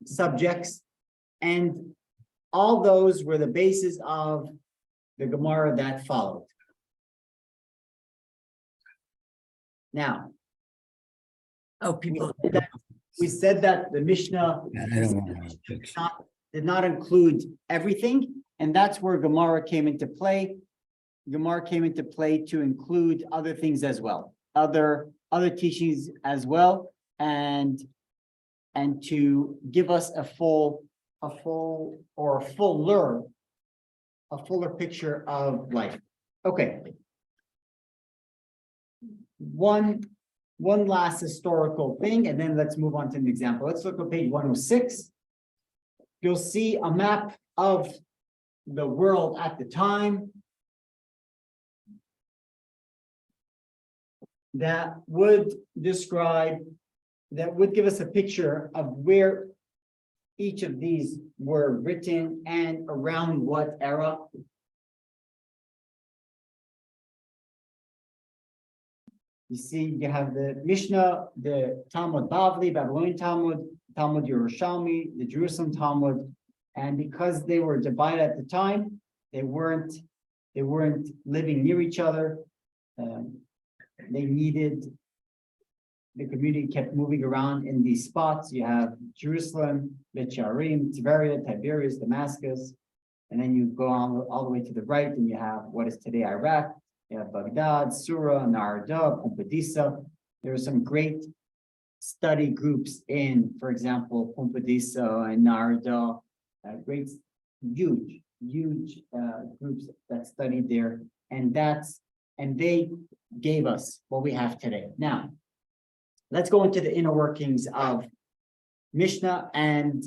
subjects, and all those were the basis of the Gemara that followed. Now, we said that the Mishnah did not include everything, and that's where Gemara came into play. Gemara came into play to include other things as well, other teachings as well, and to give us a fuller picture of life. Okay. One last historical thing, and then let's move on to an example. Let's look at page 106. You'll see a map of the world at the time that would give us a picture of where each of these were written and around what era. You see, you have the Mishnah, the Talmud Bavli, Babylonian Talmud, Talmud Yerushalmi, the Jerusalem Talmud, and because they were divided at the time, they weren't living near each other. The community kept moving around in these spots. You have Jerusalem, Beit Sharim, Tiberia, Tiberias, Damascus, and then you go on all the way to the right, and you have what is today Iraq. You have Baghdad, Sura, Narda, Pumbedisa. There are some great study groups in, for example, Pumbedisa and Narda, huge groups that studied there, and they gave us what we have today. Now, let's go into the inner workings of Mishnah and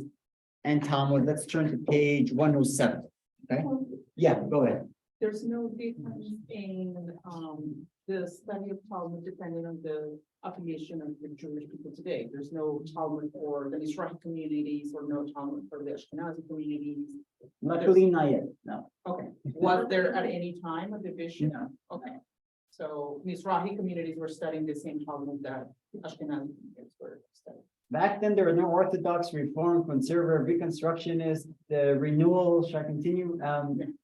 Talmud. Let's turn to page 107. Okay. Yeah, go ahead. There's no difference in the study of Talmud depending on the affiliation of the Jewish people today. There's no Talmud for the Mizrahi communities or no Talmud for the Ashkenazi communities. Luckily, not yet. No. Okay. Was there at any time a division? No. Okay. So Mizrahi communities were studying the same Talmud that Ashkenazi communities were studying. Back then, there were no Orthodox, Reform, Conservative, Reconstructionist, the renewal shall continue.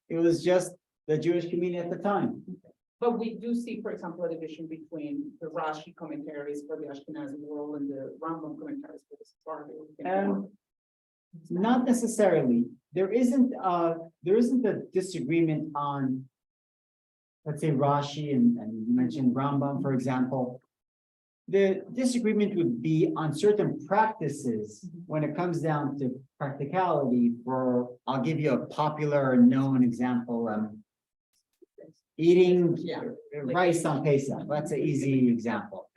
It was just the Jewish community at the time. But we do see, for example, a division between the Rashi commentaries for the Ashkenazi world and the Rambam commentaries for the Sephardic world. Not necessarily. There isn't a disagreement on, let's say, Rashi and you mentioned Rambam, for example. The disagreement would be on certain practices when it comes down to practicality. I'll give you a popular known example. Eating rice on Pesach. That's an easy example.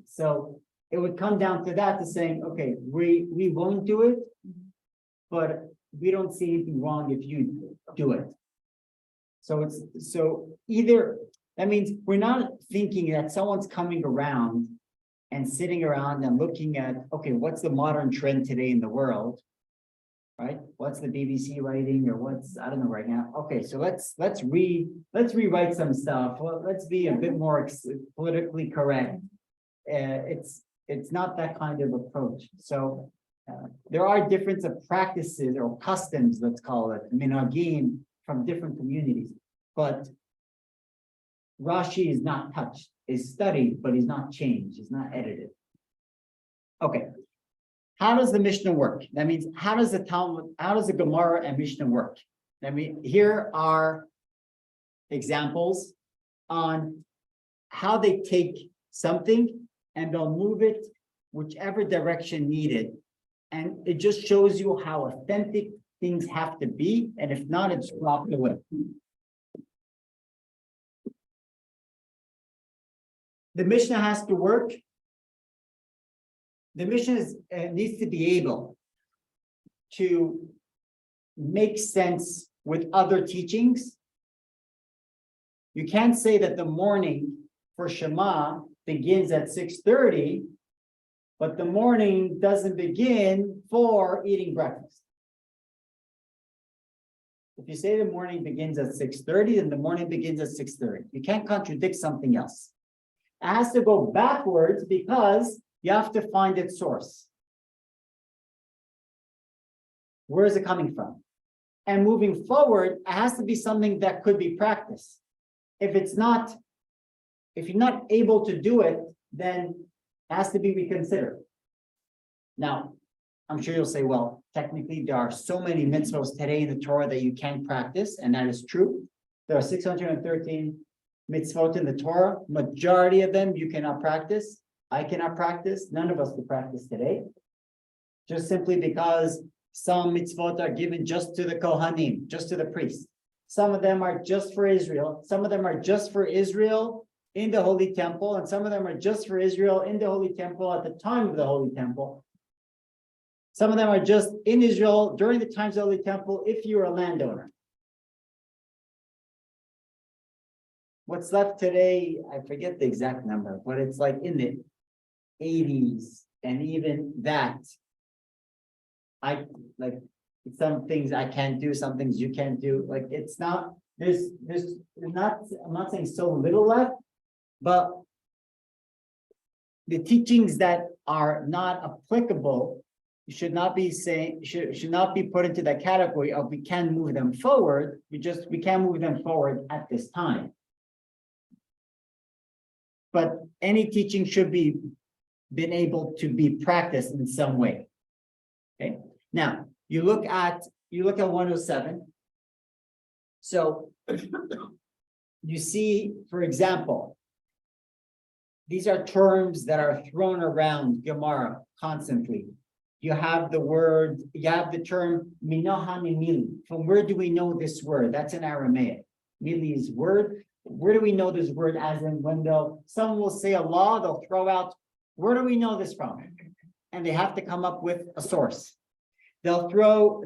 So it would come down to that, to saying, okay, we won't do it, but we don't see anything wrong if you do it. So either that means we're not thinking that someone's coming around and sitting around and looking at, okay, what's the modern trend today in the world? Right? What's the BBC writing, or what's, I don't know right now. Okay, so let's rewrite some stuff. Well, let's be a bit more politically correct. It's not that kind of approach. So there are difference of practices or customs, let's call it, minhagim, from different communities. But Rashi is not touched, is studied, but is not changed, is not edited. Okay. How does the Mishnah work? That means, how does the Talmud, how does the Gemara and Mishnah work? I mean, here are examples on how they take something and they'll move it whichever direction needed. And it just shows you how authentic things have to be. And if not, it's dropped away. The Mishnah has to work. The Mishnah needs to be able to make sense with other teachings. You can't say that the morning for Shema begins at 6:30, but the morning doesn't begin for eating breakfast. If you say the morning begins at 6:30, then the morning begins at 6:30. You can't contradict something else. It has to go backwards because you have to find its source. Where is it coming from? And moving forward, it has to be something that could be practiced. If you're not able to do it, then it has to be reconsidered. Now, I'm sure you'll say, well, technically there are so many mitzvahs today in the Torah that you can't practice, and that is true. There are 613 mitzvot in the Torah. Majority of them you cannot practice. I cannot practice. None of us can practice today. Just simply because some mitzvot are given just to the Kohanim, just to the priests. Some of them are just for Israel. Some of them are just for Israel in the Holy Temple. And some of them are just for Israel in the Holy Temple at the time of the Holy Temple. Some of them are just in Israel during the times of the Holy Temple if you're a landowner. What's left today, I forget the exact number, but it's like in the 80s, and even that, some things I can't do, some things you can't do. Like it's not, there's not, I'm not saying so little left, but the teachings that are not applicable should not be saying, should not be put into that category of we can move them forward. We can't move them forward at this time. But any teaching should be been able to be practiced in some way. Okay. Now you look at 107. So you see, for example, these are terms that are thrown around Gemara constantly. You have the term minohani mili. From where do we know this word? That's in Aramaic. Mili is word. Where do we know this word? As in when someone will say a law, they'll throw out, where do we know this from? And they have to come up with a source. They'll throw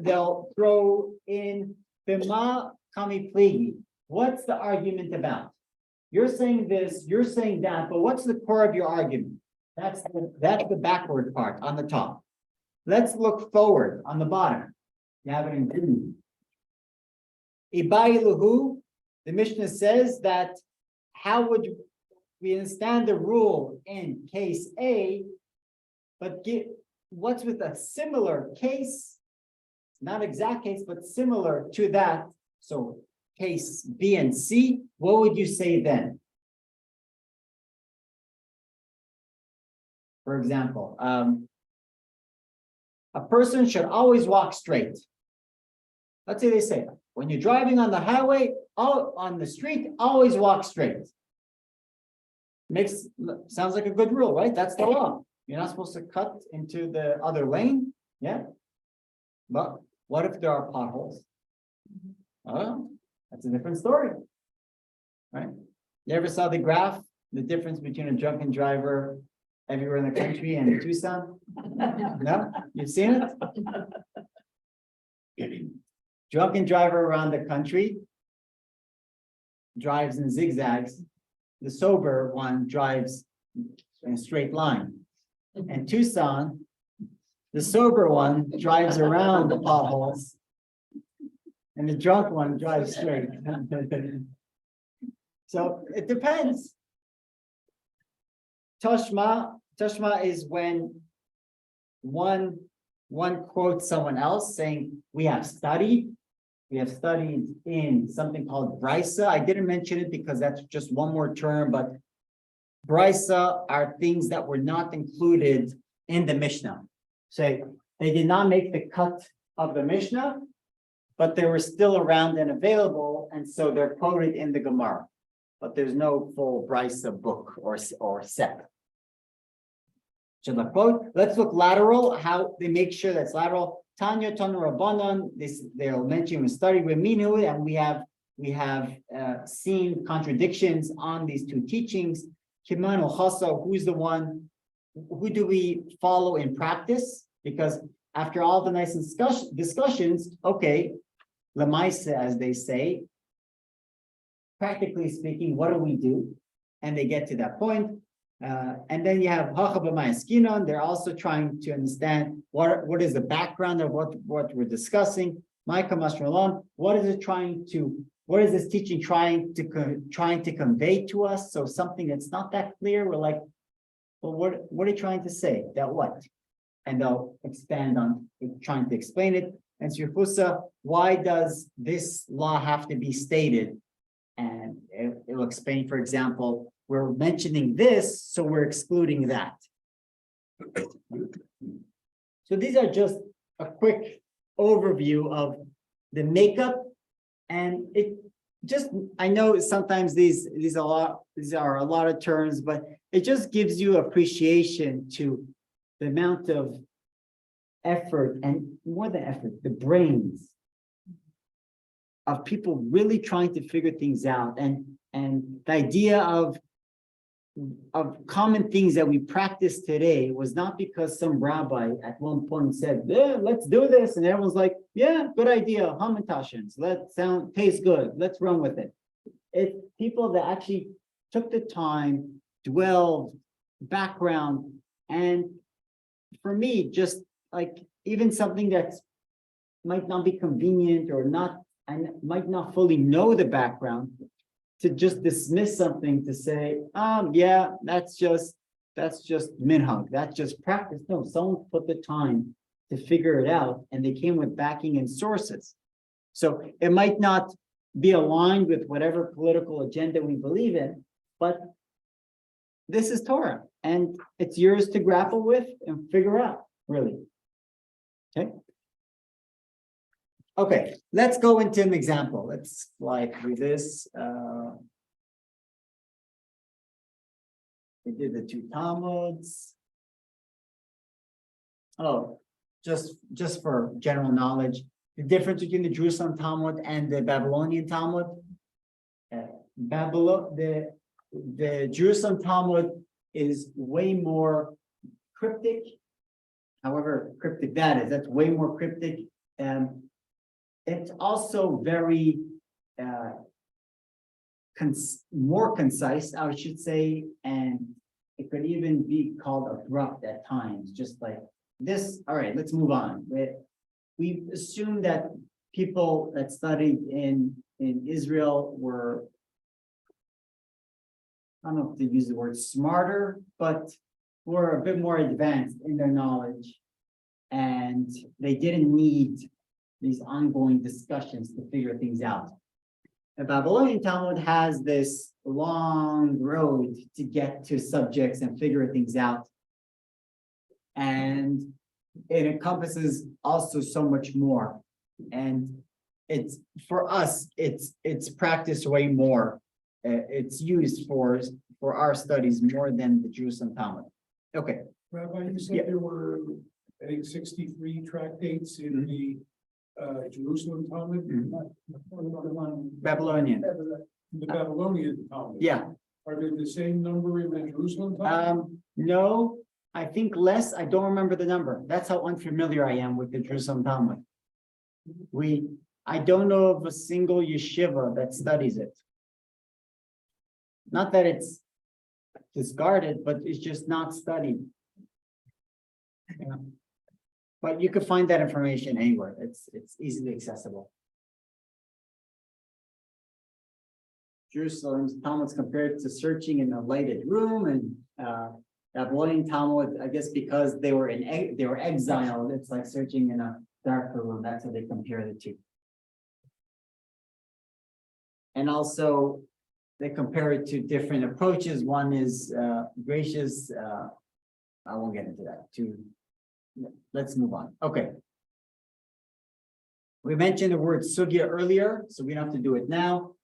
in bima kami pligi. What's the argument about? You're saying this, you're saying that, but what's the core of your argument? That's the backward part on the top. Let's look forward on the bottom. You have it in green. Ibailuhu, the Mishnah says that how would we understand the rule in case A, but what's with a similar case, not exact case, but similar to that. So case B and C, what would you say then? For example, a person should always walk straight. Let's say they say, when you're driving on the highway, on the street, always walk straight. Sounds like a good rule, right? That's the law. You're not supposed to cut into the other lane, yeah? But what if there are potholes? Oh, that's a different story, right? You ever saw the graph, the difference between a drunken driver everywhere in the country and in Tucson? No, you've seen it? Drunken driver around the country drives in zigzags. The sober one drives in a straight line. And Tucson, the sober one drives around the potholes. And the drunk one drives straight. So it depends. Tashma is when one quotes someone else saying, we have studied in something called brisa. I didn't mention it because that's just one more term, but brisa are things that were not included in the Mishnah. So they did not make the cut of the Mishnah, but they were still around and available, and so they're quoted in the Gemara. But there's no full brisa book or set. Should I quote? Let's look lateral, how they make sure that's lateral. Tanya Tanu Rabbanan, they'll mention in study with Minu, and we have seen contradictions on these two teachings. Kiman or Chasa, who do we follow in practice? Because after all the nice discussions, okay, Lamaisa, as they say, practically speaking, what do we do? And they get to that point. And then you have Hachabamayskinon, they're also trying to understand what is the background of what we're discussing. Maika Masralan, what is this teaching trying to convey to us? So something that's not that clear, we're like, well, what are you trying to say? That what? And they'll expand on trying to explain it. And Srifusa, why does this law have to be stated? And it'll explain, for example, we're mentioning this, so we're excluding that. So these are just a quick overview of the makeup, and I know sometimes these are a lot of terms, but it just gives you appreciation to the amount of effort, and more than effort, the brains of people really trying to figure things out, and the idea of common things that we practice today was not because some rabbi at one point said, yeah, let's do this. And everyone's like, yeah, good idea. Hamantashians, tastes good. Let's run with it. It's people that actually took the time, dwelled, background. And for me, just like even something that might not be convenient or not, and might not fully know the background, to just dismiss something to say, yeah, that's just minhag, that's just practice. No, someone put the time to figure it out, and they came with backing and sources. So it might not be aligned with whatever political agenda we believe in, but this is Torah, and it's yours to grapple with and figure out, really. Okay. Okay, let's go into an example. Let's fly through this. We did the two Talmuds. Oh, just for general knowledge, the difference between the Jerusalem Talmud and the Babylonian Talmud. The Jerusalem Talmud is way more cryptic. However cryptic that is, that's way more cryptic. It's also very more concise, I should say, and it could even be called abrupt at times, just like this. All right, let's move on. We assume that people that studied in Israel were, I don't know if they use the word smarter, but were a bit more advanced in their knowledge, and they didn't need these ongoing discussions to figure things out. The Babylonian Talmud has this long road to get to subjects and figure things out. And it encompasses also so much more. And it's, for us, it's practiced way more. It's used for our studies more than the Jerusalem Talmud. Okay, Rabbi, you Yeah. said there were, I think, 63 tractates in the Jerusalem Talmud, Babylonian. the Babylonian Talmud. Yeah, Are there the same number in the Jerusalem Talmud? no, I think less. I don't remember the number. That's how unfamiliar I am with the Jerusalem Talmud. I don't know of a single yeshiva that studies it. Not that it's discarded, but it's just not studied. Yeah. But you could find that information anywhere. It's easily accessible. Jerusalem's Talmud's compared to searching in a lighted room, and Babylonian Talmud, I guess because they were exiled, it's like searching in a darker room. That's how they compare the two. And also, they compare it to different approaches. One is gracious. I won't get into that. Let's move on. Okay. We mentioned the word sugya earlier, so we don't have to do it now.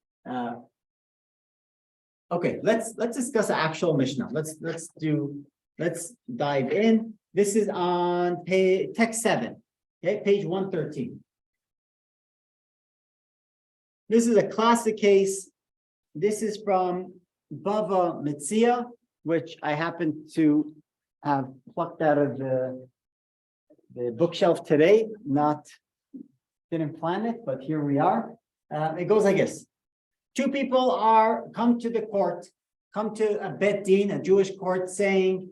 Okay, let's discuss the actual Mishnah. Let's dive in. This is on text 7, okay, page 113. This is a classic case. This is from Bava Metzia, which I happen to have plucked out of the bookshelf today. Didn't plan it, but here we are. It goes like this. Two people come to the court, come to a bet din, a Jewish court, saying,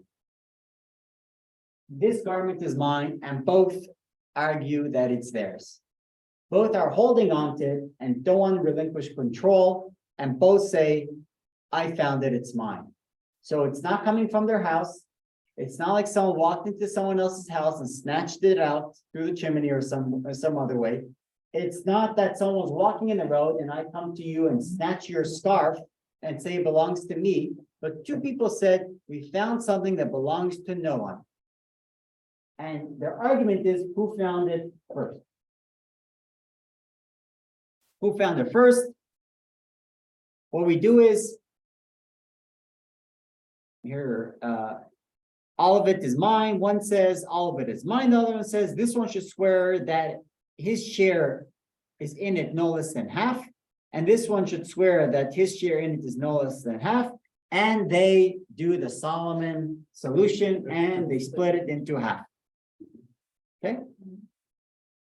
this garment is mine, and both argue that it's theirs. Both are holding on to it and don't want to relinquish control, and both say, I found it, it's mine. So it's not coming from their house. It's not like someone walked into someone else's house and snatched it out through the chimney or some other way. It's not that someone was walking in the road and I come to you and snatch your scarf and say it belongs to me. But two people said, we found something that belongs to no one. And their argument is, who found it first? Who found it first? What we do is, here, all of it is mine. One says all of it is mine. The other one says this one should swear that his share is in it no less than half. And this one should swear that his share in it is no less than half. And they do the Solomon solution and they split it into half. Okay?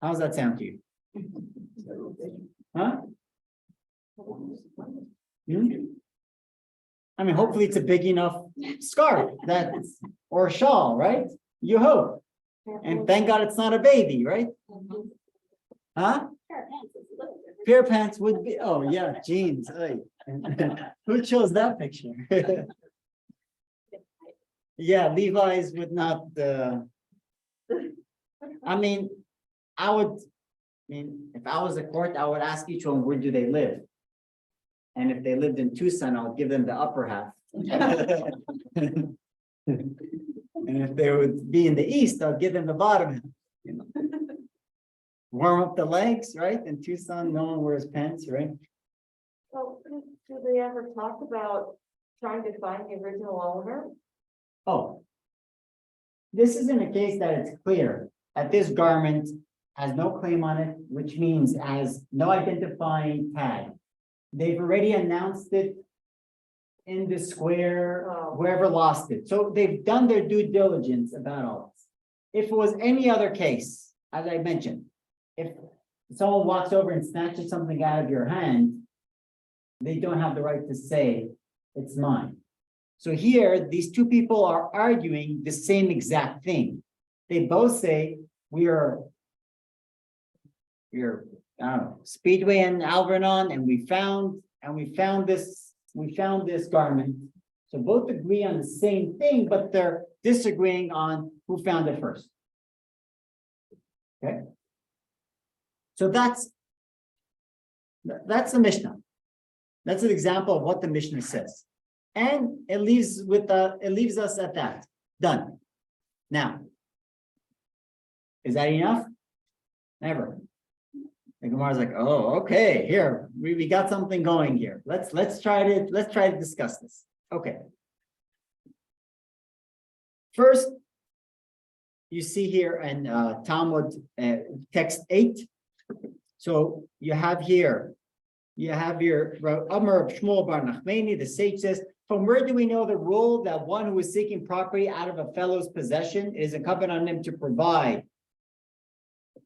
How does that sound to you? Huh? I mean, hopefully it's a big enough scarf or shawl, right? You hope. And thank God it's not a baby, right? Huh? Pair of pants would be, oh yeah, jeans. Who chose that picture? Yeah, Levi's would not, I mean, if I was a court, I would ask each one, where do they live? And if they lived in Tucson, I'll give them the upper half. And if they would be in the east, I'll give them the bottom half. You know? Warm up the legs, right? In Tucson, no one wears pants, right? So, do they ever talk about trying to find the original owner? Oh. This isn't a case that it's clear that this garment has no claim on it, which means has no identifying tag. They've already announced it in the square, whoever lost it. So they've done their due diligence about all this. If it was any other case, as I mentioned, if someone walks over and snatches something out of your hand, they don't have the right to say it's mine. So here, these two people are arguing the same exact thing. They both say we're I don't know, Speedway and Alvernon, and we found this garment. So both agree on the same thing, but they're disagreeing on who found it first. Okay. So that's the Mishnah. That's an example of what the Mishnah says. And it leaves us at that. Done. Now, is that enough? Never. The Gemara is like, oh, okay, here, we got something going here. Let's try to discuss this. Okay. First, you see here in Talmud text 8. So you have your Amar of Shmuel Bar Nachmani, the sage says, from where do we know the rule that one who is seeking property out of a fellow's possession is incumbent on him to provide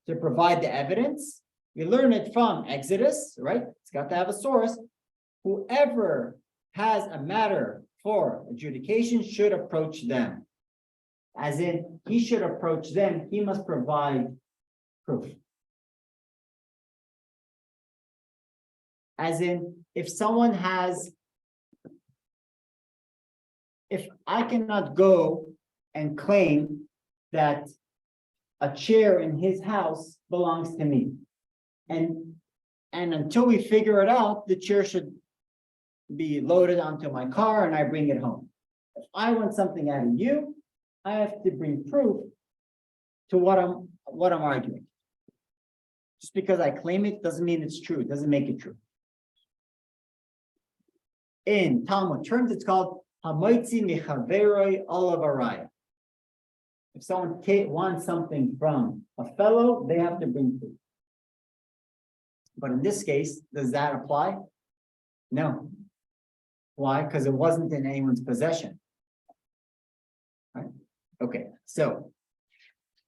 the evidence? We learn it from Exodus, right? It's got to have a source. Whoever has a matter for adjudication should approach them. As in, he should approach them, he must provide proof. As in, if I cannot go and claim that a chair in his house belongs to me, and until we figure it out, the chair should be loaded onto my car and I bring it home. If I want something out of you, I have to bring proof to what I'm arguing. Just because I claim it doesn't mean it's true. It doesn't make it true. In Talmud terms, it's called Hamoitzi Michaveroi Olav Araya. If someone wants something from a fellow, they have to bring proof. But in this case, does that apply? No. Why? Because it wasn't in anyone's possession. Right? Okay, so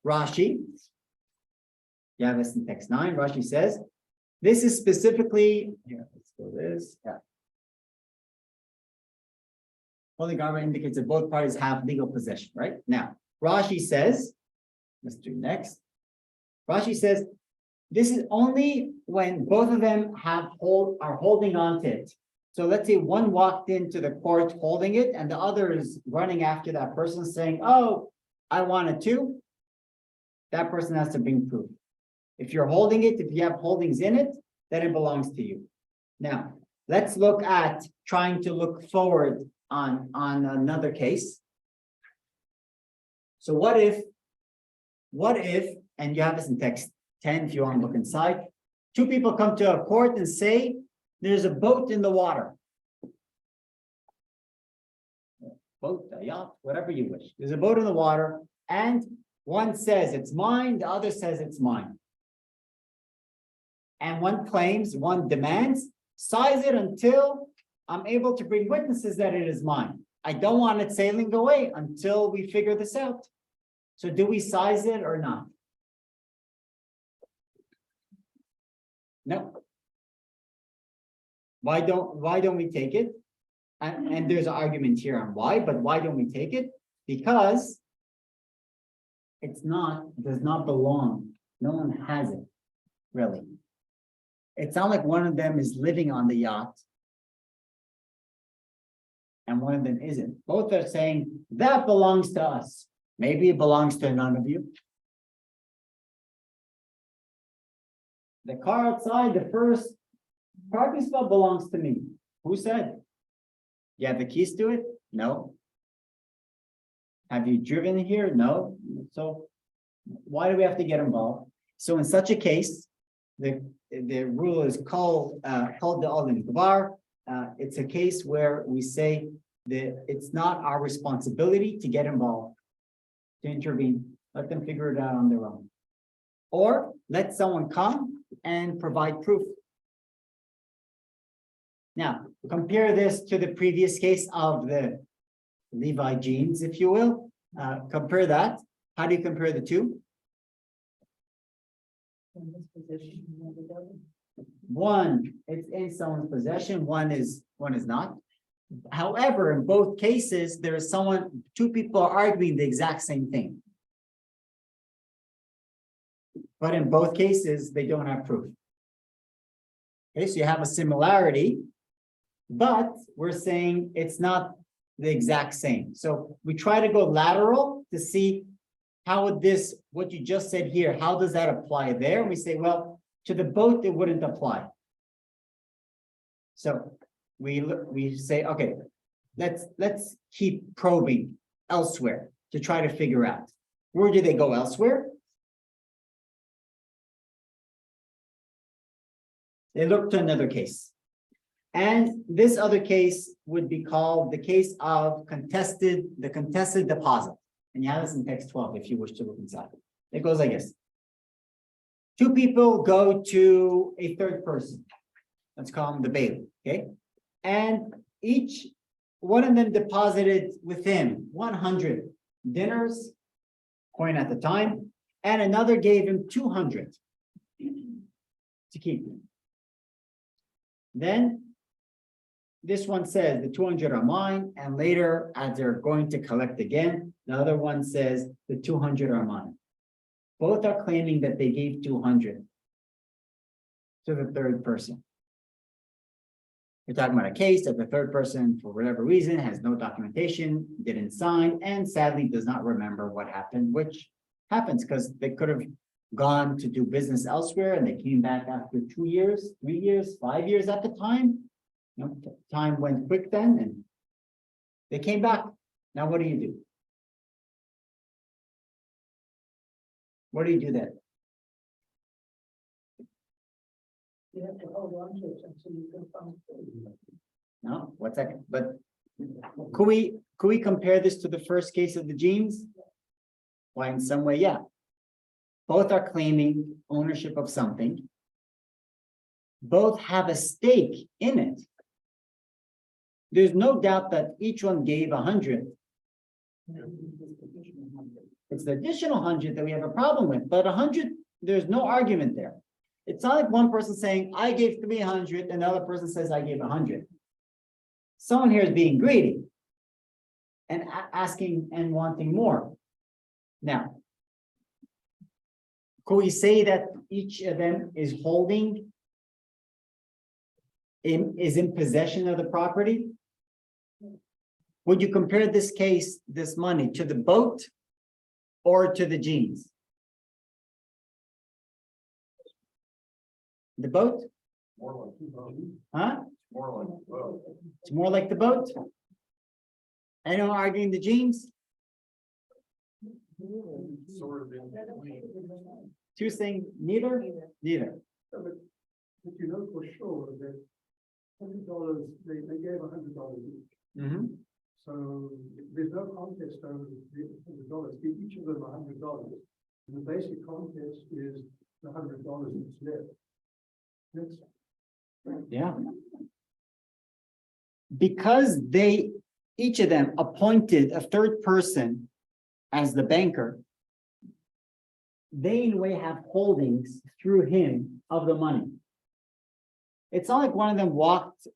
Rashi, you have this in text 9. Rashi says, this is specifically, here, let's go this. Yeah. Holy garment indicates that both parties have legal possession, right? Now, Rashi says, let's do next. Rashi says, this is only when both of them are holding on to it. So let's say one walked into the court holding it and the other is running after that person saying, oh, I want it too. That person has to bring proof. If you're holding it, if you have holdings in it, then it belongs to you. Now, let's look at trying to look forward on another case. So what if, and you have this in text 10 if you want to look inside, two people come to a court and say, there's a boat in the water. Boat, a yacht, whatever you wish. There's a boat in the water, and one says it's mine, the other says it's mine. And one claims, one demands, size it until I'm able to bring witnesses that it is mine. I don't want it sailing away until we figure this out. So do we size it or not? No. Why don't we take it? And there's an argument here on why, but why don't we take it? Because it does not belong. No one has it, really. It's not like one of them is living on the yacht and one of them isn't. Both are saying that belongs to us. Maybe it belongs to none of you. The car outside, the first parking spot belongs to me. Who said? You have the keys to it? No. Have you driven here? No. So why do we have to get involved? So in such a case, the rule is called the Olim Gvar. It's a case where we say that it's not our responsibility to get involved, to intervene. Let them figure it out on their own. Or let someone come and provide proof. Now, compare this to the previous case of the Levi jeans, if you will. Compare that. How do you compare the two? One, it's in someone's possession. One is not. However, in both cases, there is two people are arguing the exact same thing. But in both cases, they don't have proof. Okay, so you have a similarity, but we're saying it's not the exact same. So we try to go lateral to see how would this, what you just said here, how does that apply there? And we say, well, to the boat, it wouldn't apply. So we say, okay, let's keep probing elsewhere to try to figure out. Where do they go elsewhere? They look to another case. And this other case would be called the case of the contested deposit. And you have this in text 12 if you wish to look inside. It goes like this. Two people go to a third person. Let's call him the bailiff, okay? And each one of them deposited with him 100 dinars, coin at the time, and another gave him 200 to keep. Then this one says the 200 are mine, and later, as they're going to collect again, the other one says the 200 are mine. Both are claiming that they gave 200 to the third person. We're talking about a case that the third person, for whatever reason, has no documentation, didn't sign, and sadly does not remember what happened, which happens because they could have gone to do business elsewhere and they came back after 2 years, 3 years, 5 years at the time. You know, time went quick then and they came back. Now, what do you do? What do you do then? You have to hold on to it until you can find it. No, what's that? But could we compare this to the first case of the jeans? Why, in some way, yeah. Both are claiming ownership of something. Both have a stake in it. There's no doubt that each one gave 100. It's the additional 100 that we have a problem with, but 100, there's no argument there. It's not like one person saying, I gave 300, and the other person says, I gave 100. Someone here is being greedy and asking and wanting more. Now, could we say that each of them is holding, is in possession of the property? Would you compare this case, this money, to the boat or to the jeans? The boat? More like the boat. Huh? More like the boat. It's more like the boat? Anyone arguing the jeans? Sort of in between. Two saying neither? Neither. But you know for sure that $100, they gave $100 each. Mm-hmm. So there's no contest over the $100. Give each of them $100. And the basic contest is the $100 that's left. That's Yeah. Because each of them appointed a third person as the banker, they in a way have holdings through him of the money. It's not like one of them walked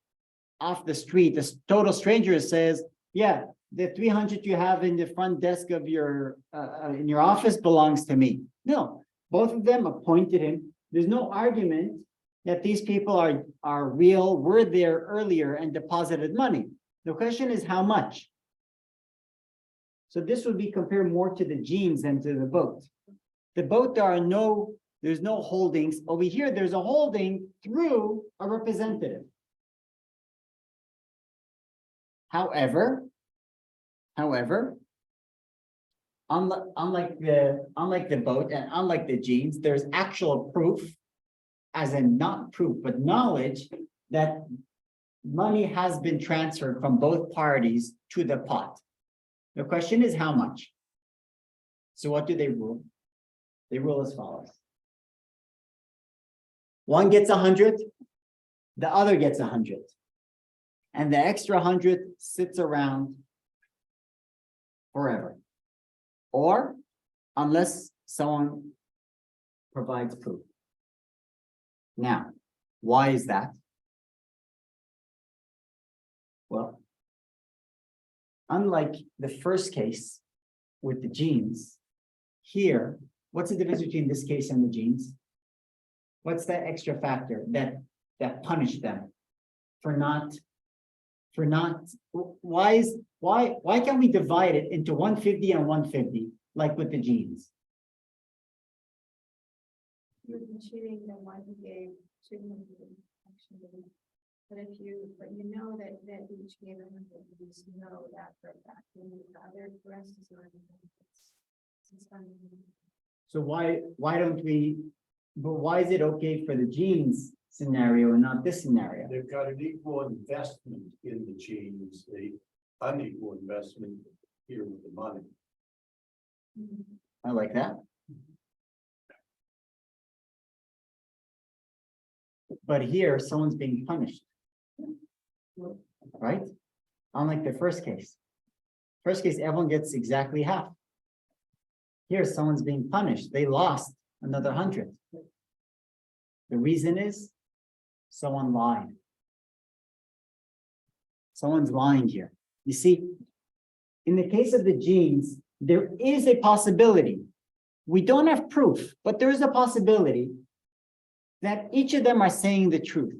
off the street, this total stranger says, yeah, the 300 you have in the front desk of your in your office belongs to me. No, both of them appointed him. There's no argument that these people are real, were there earlier and deposited money. The question is how much? So this would be compared more to the jeans than to the boat. The boat, there's no holdings. Over here, there's a holding through a representative. However, unlike the boat and unlike the jeans, there's actual proof, as in not proof, but knowledge that money has been transferred from both parties to the pot. The question is how much? So what do they rule? They rule as follows. One gets 100, the other gets 100. And the extra 100 sits around forever. Or unless someone provides proof. Now, why is that? Well, unlike the first case with the jeans, here, what's the difference between this case and the jeans? What's that extra factor that punished them why can't we divide it into 150 and 150 like with the jeans? You've been cheating the one who gave 200. But if you, but you know that each gave a hundred, you just know that for a fact, and the other rest is not. It's fine. So why don't we, but why is it okay for the genes scenario and not this scenario? They've got an equal investment in the genes, the unequal investment here with the money. I like that. But here, someone's being punished. Right? Unlike the first case. First case, everyone gets exactly half. Here, someone's being punished. They lost another 100. The reason is someone lied. Someone's lying here. You see, in the case of the genes, there is a possibility. We don't have proof, but there is a possibility that each of them are saying the truth.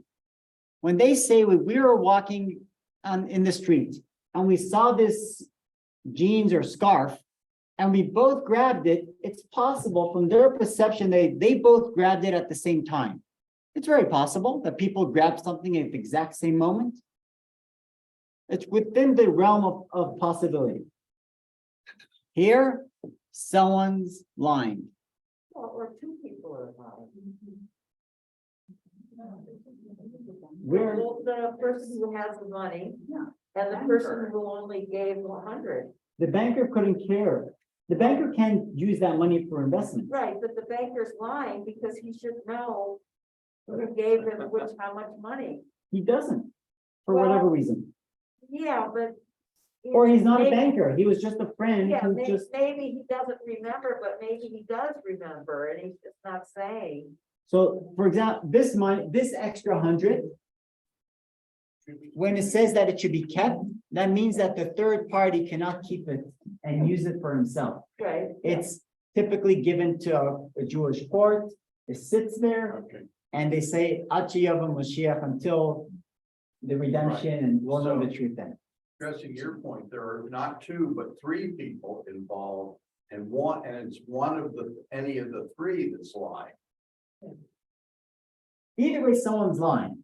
When they say we were walking in the street and we saw this jeans or scarf and we both grabbed it, it's possible from their perception they both grabbed it at the same time. It's very possible that people grab something at the exact same moment. It's within the realm of possibility. Here, someone's lying. Or two people are lying. Where, The person who has the money and the person who only gave 100. the banker couldn't care. The banker can't use that money for investment. Right, but the banker's lying because he should know who gave him how much money. He doesn't, for Well, whatever reason. Yeah, but. Or he's not a maybe- banker. He was just a friend Yeah, who maybe, just. maybe he doesn't remember, but maybe he does remember and he's just not saying. So, for example, this money, this extra 100, when it says that it should be kept, that means that the third party cannot keep it and use it for himself. Right. It's typically given to a Jewish court. It sits there Okay. and they say, Ad she'yavo Mashiach, until the redemption, and we'll know the truth then. Addressing your point, there are not two, but three people involved, and it's one of any of the three that's lying. Either way, someone's lying.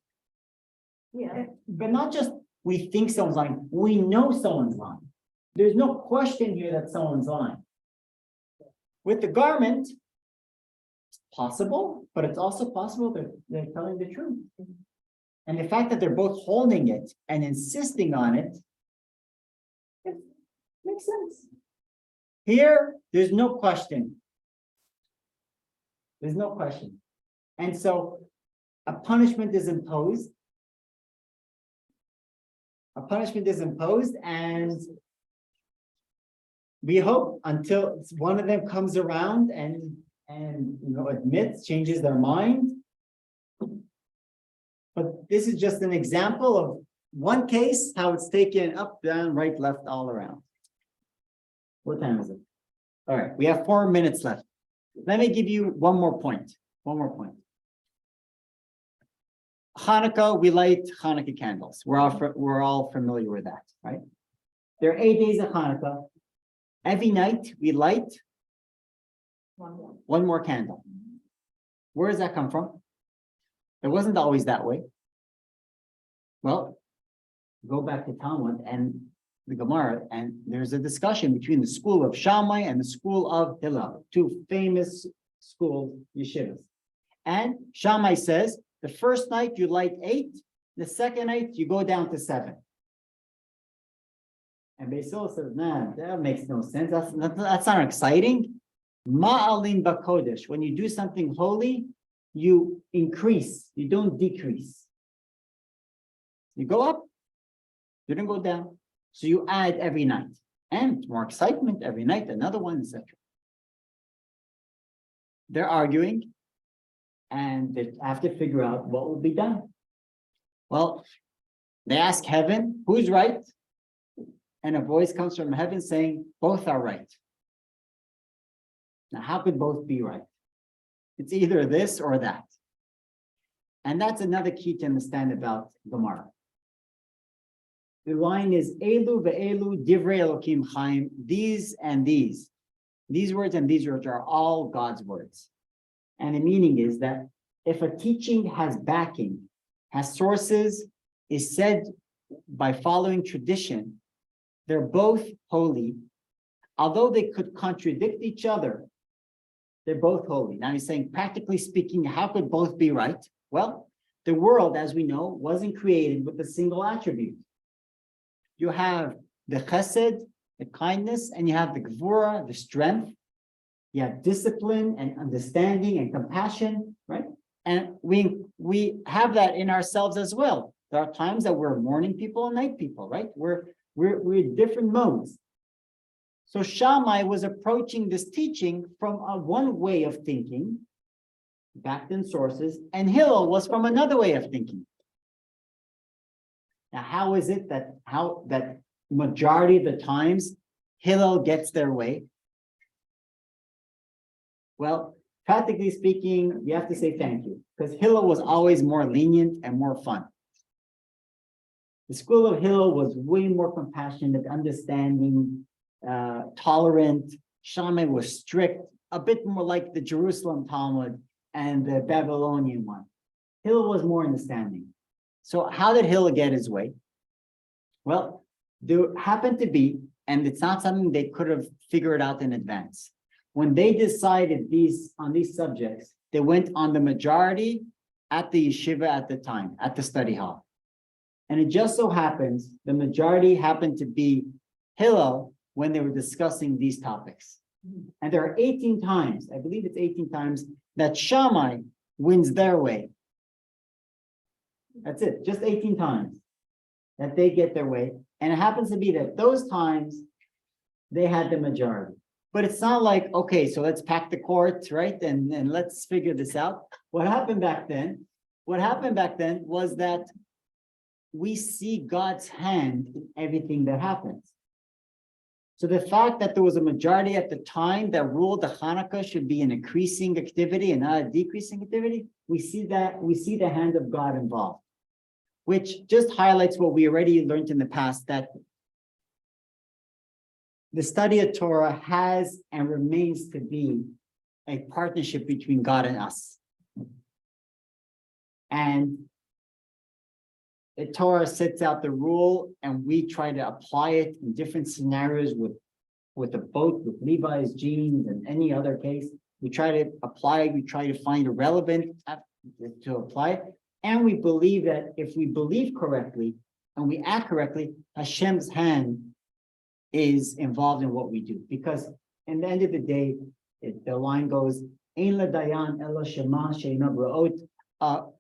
Yeah. But not just we think someone's lying, we know someone's lying. There's no question here that someone's lying. With the garment, it's possible, but it's also possible that they're telling the truth. And the fact that they're both holding it and insisting on it, it makes sense. Here, there's no question. There's no question. And so a punishment is imposed. A punishment is imposed, and we hope until one of them comes around and admits, changes their mind. But this is just an example of one case, how it's taken up, down, right, left, all around. What time is it? All right, we have 4 minutes left. Let me give you one more point. One more point. Hanukkah, we light Hanukkah candles. We're all familiar with that, right? There are 8 days of Hanukkah. Every night we light one more candle. Where does that come from? It wasn't always that way. Well, go back to Talmud and the Gemara, and there's a discussion between the school of Shammai and the school of Hillel, two famous school yeshivas. And Shammai says, the first night you light 8, the second night you go down to 7. And Beis Hillel says, man, that makes no sense. That's not exciting. Ma'alim b'kodesh. When you do something holy, you increase, you don't decrease. You go up, you don't go down. So you add every night. And more excitement every night, another one, etc. They're arguing, and they have to figure out what will be done. Well, they ask heaven, who's right? And a voice comes from heaven saying, both are right. Now, how could both be right? It's either this or that. And that's another key to understand about Gemara. The line is Elu ve'elu divrei Elokim chaim. These and these words and these words are all God's words. And the meaning is that if a teaching has backing, has sources, is said by following tradition, they're both holy. Although they could contradict each other, they're both holy. Now he's saying, practically speaking, how could both be right? Well, the world, as we know, wasn't created with a single attribute. You have the chesed, the kindness, and you have the gvura, the strength. You have discipline and understanding and compassion, right? And we have that in ourselves as well. There are times that we're morning people and night people, right? We're different modes. So Shammai was approaching this teaching from one way of thinking, backed in sources, and Hillel was from another way of thinking. Now, how is it that majority of the times Hillel gets their way? Well, practically speaking, you have to say thank you, because Hillel was always more lenient and more fun. The school of Hillel was way more compassionate, understanding, tolerant. Shammai was strict, a bit more like the Jerusalem Talmud and the Babylonian one. Hillel was more understanding. So how did Hillel get his way? Well, there happened to be, and it's not something they could have figured out in advance. When they decided on these subjects, they went on the majority at the yeshiva at the time, at the study hall. And it just so happens, the majority happened to be Hillel when they were discussing these topics. And there are 18 times, I believe it's 18 times, that Shammai wins their way. That's it, just 18 times that they get their way. And it happens to be that those times they had the majority. But it's not like, okay, so let's pack the court, right? And let's figure this out. What happened back then was that we see God's hand in everything that happens. So the fact that there was a majority at the time that ruled the Hanukkah should be an increasing activity and not a decreasing activity, we see the hand of God involved, which just highlights what we already learned in the past, that the study of Torah has and remains to be a partnership between God and us. And the Torah sets out the rule, and we try to apply it in different scenarios with a boat, with Levi's jeans, and any other case. We try to apply it, we try to find a relevant to apply it. And we believe that if we believe correctly and we act correctly, Hashem's hand is involved in what we do. Because in the end of the day, the line goes, Ein ladayan ela shema she'eina bra'ot.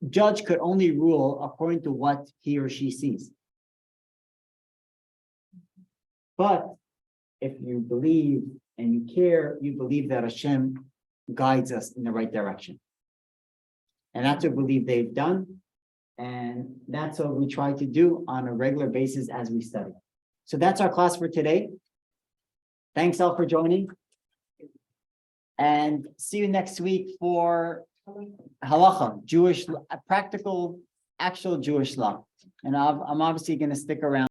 Judge could only rule according to what he or she sees. But if you believe and you care, you believe that Hashem guides us in the right direction. And that's what we believe they've done. And that's what we try to do on a regular basis as we study. So that's our class for today. Thanks all for joining. And see you next week for halacha, Jewish, practical, actual Jewish law. And I'm obviously going to stick around.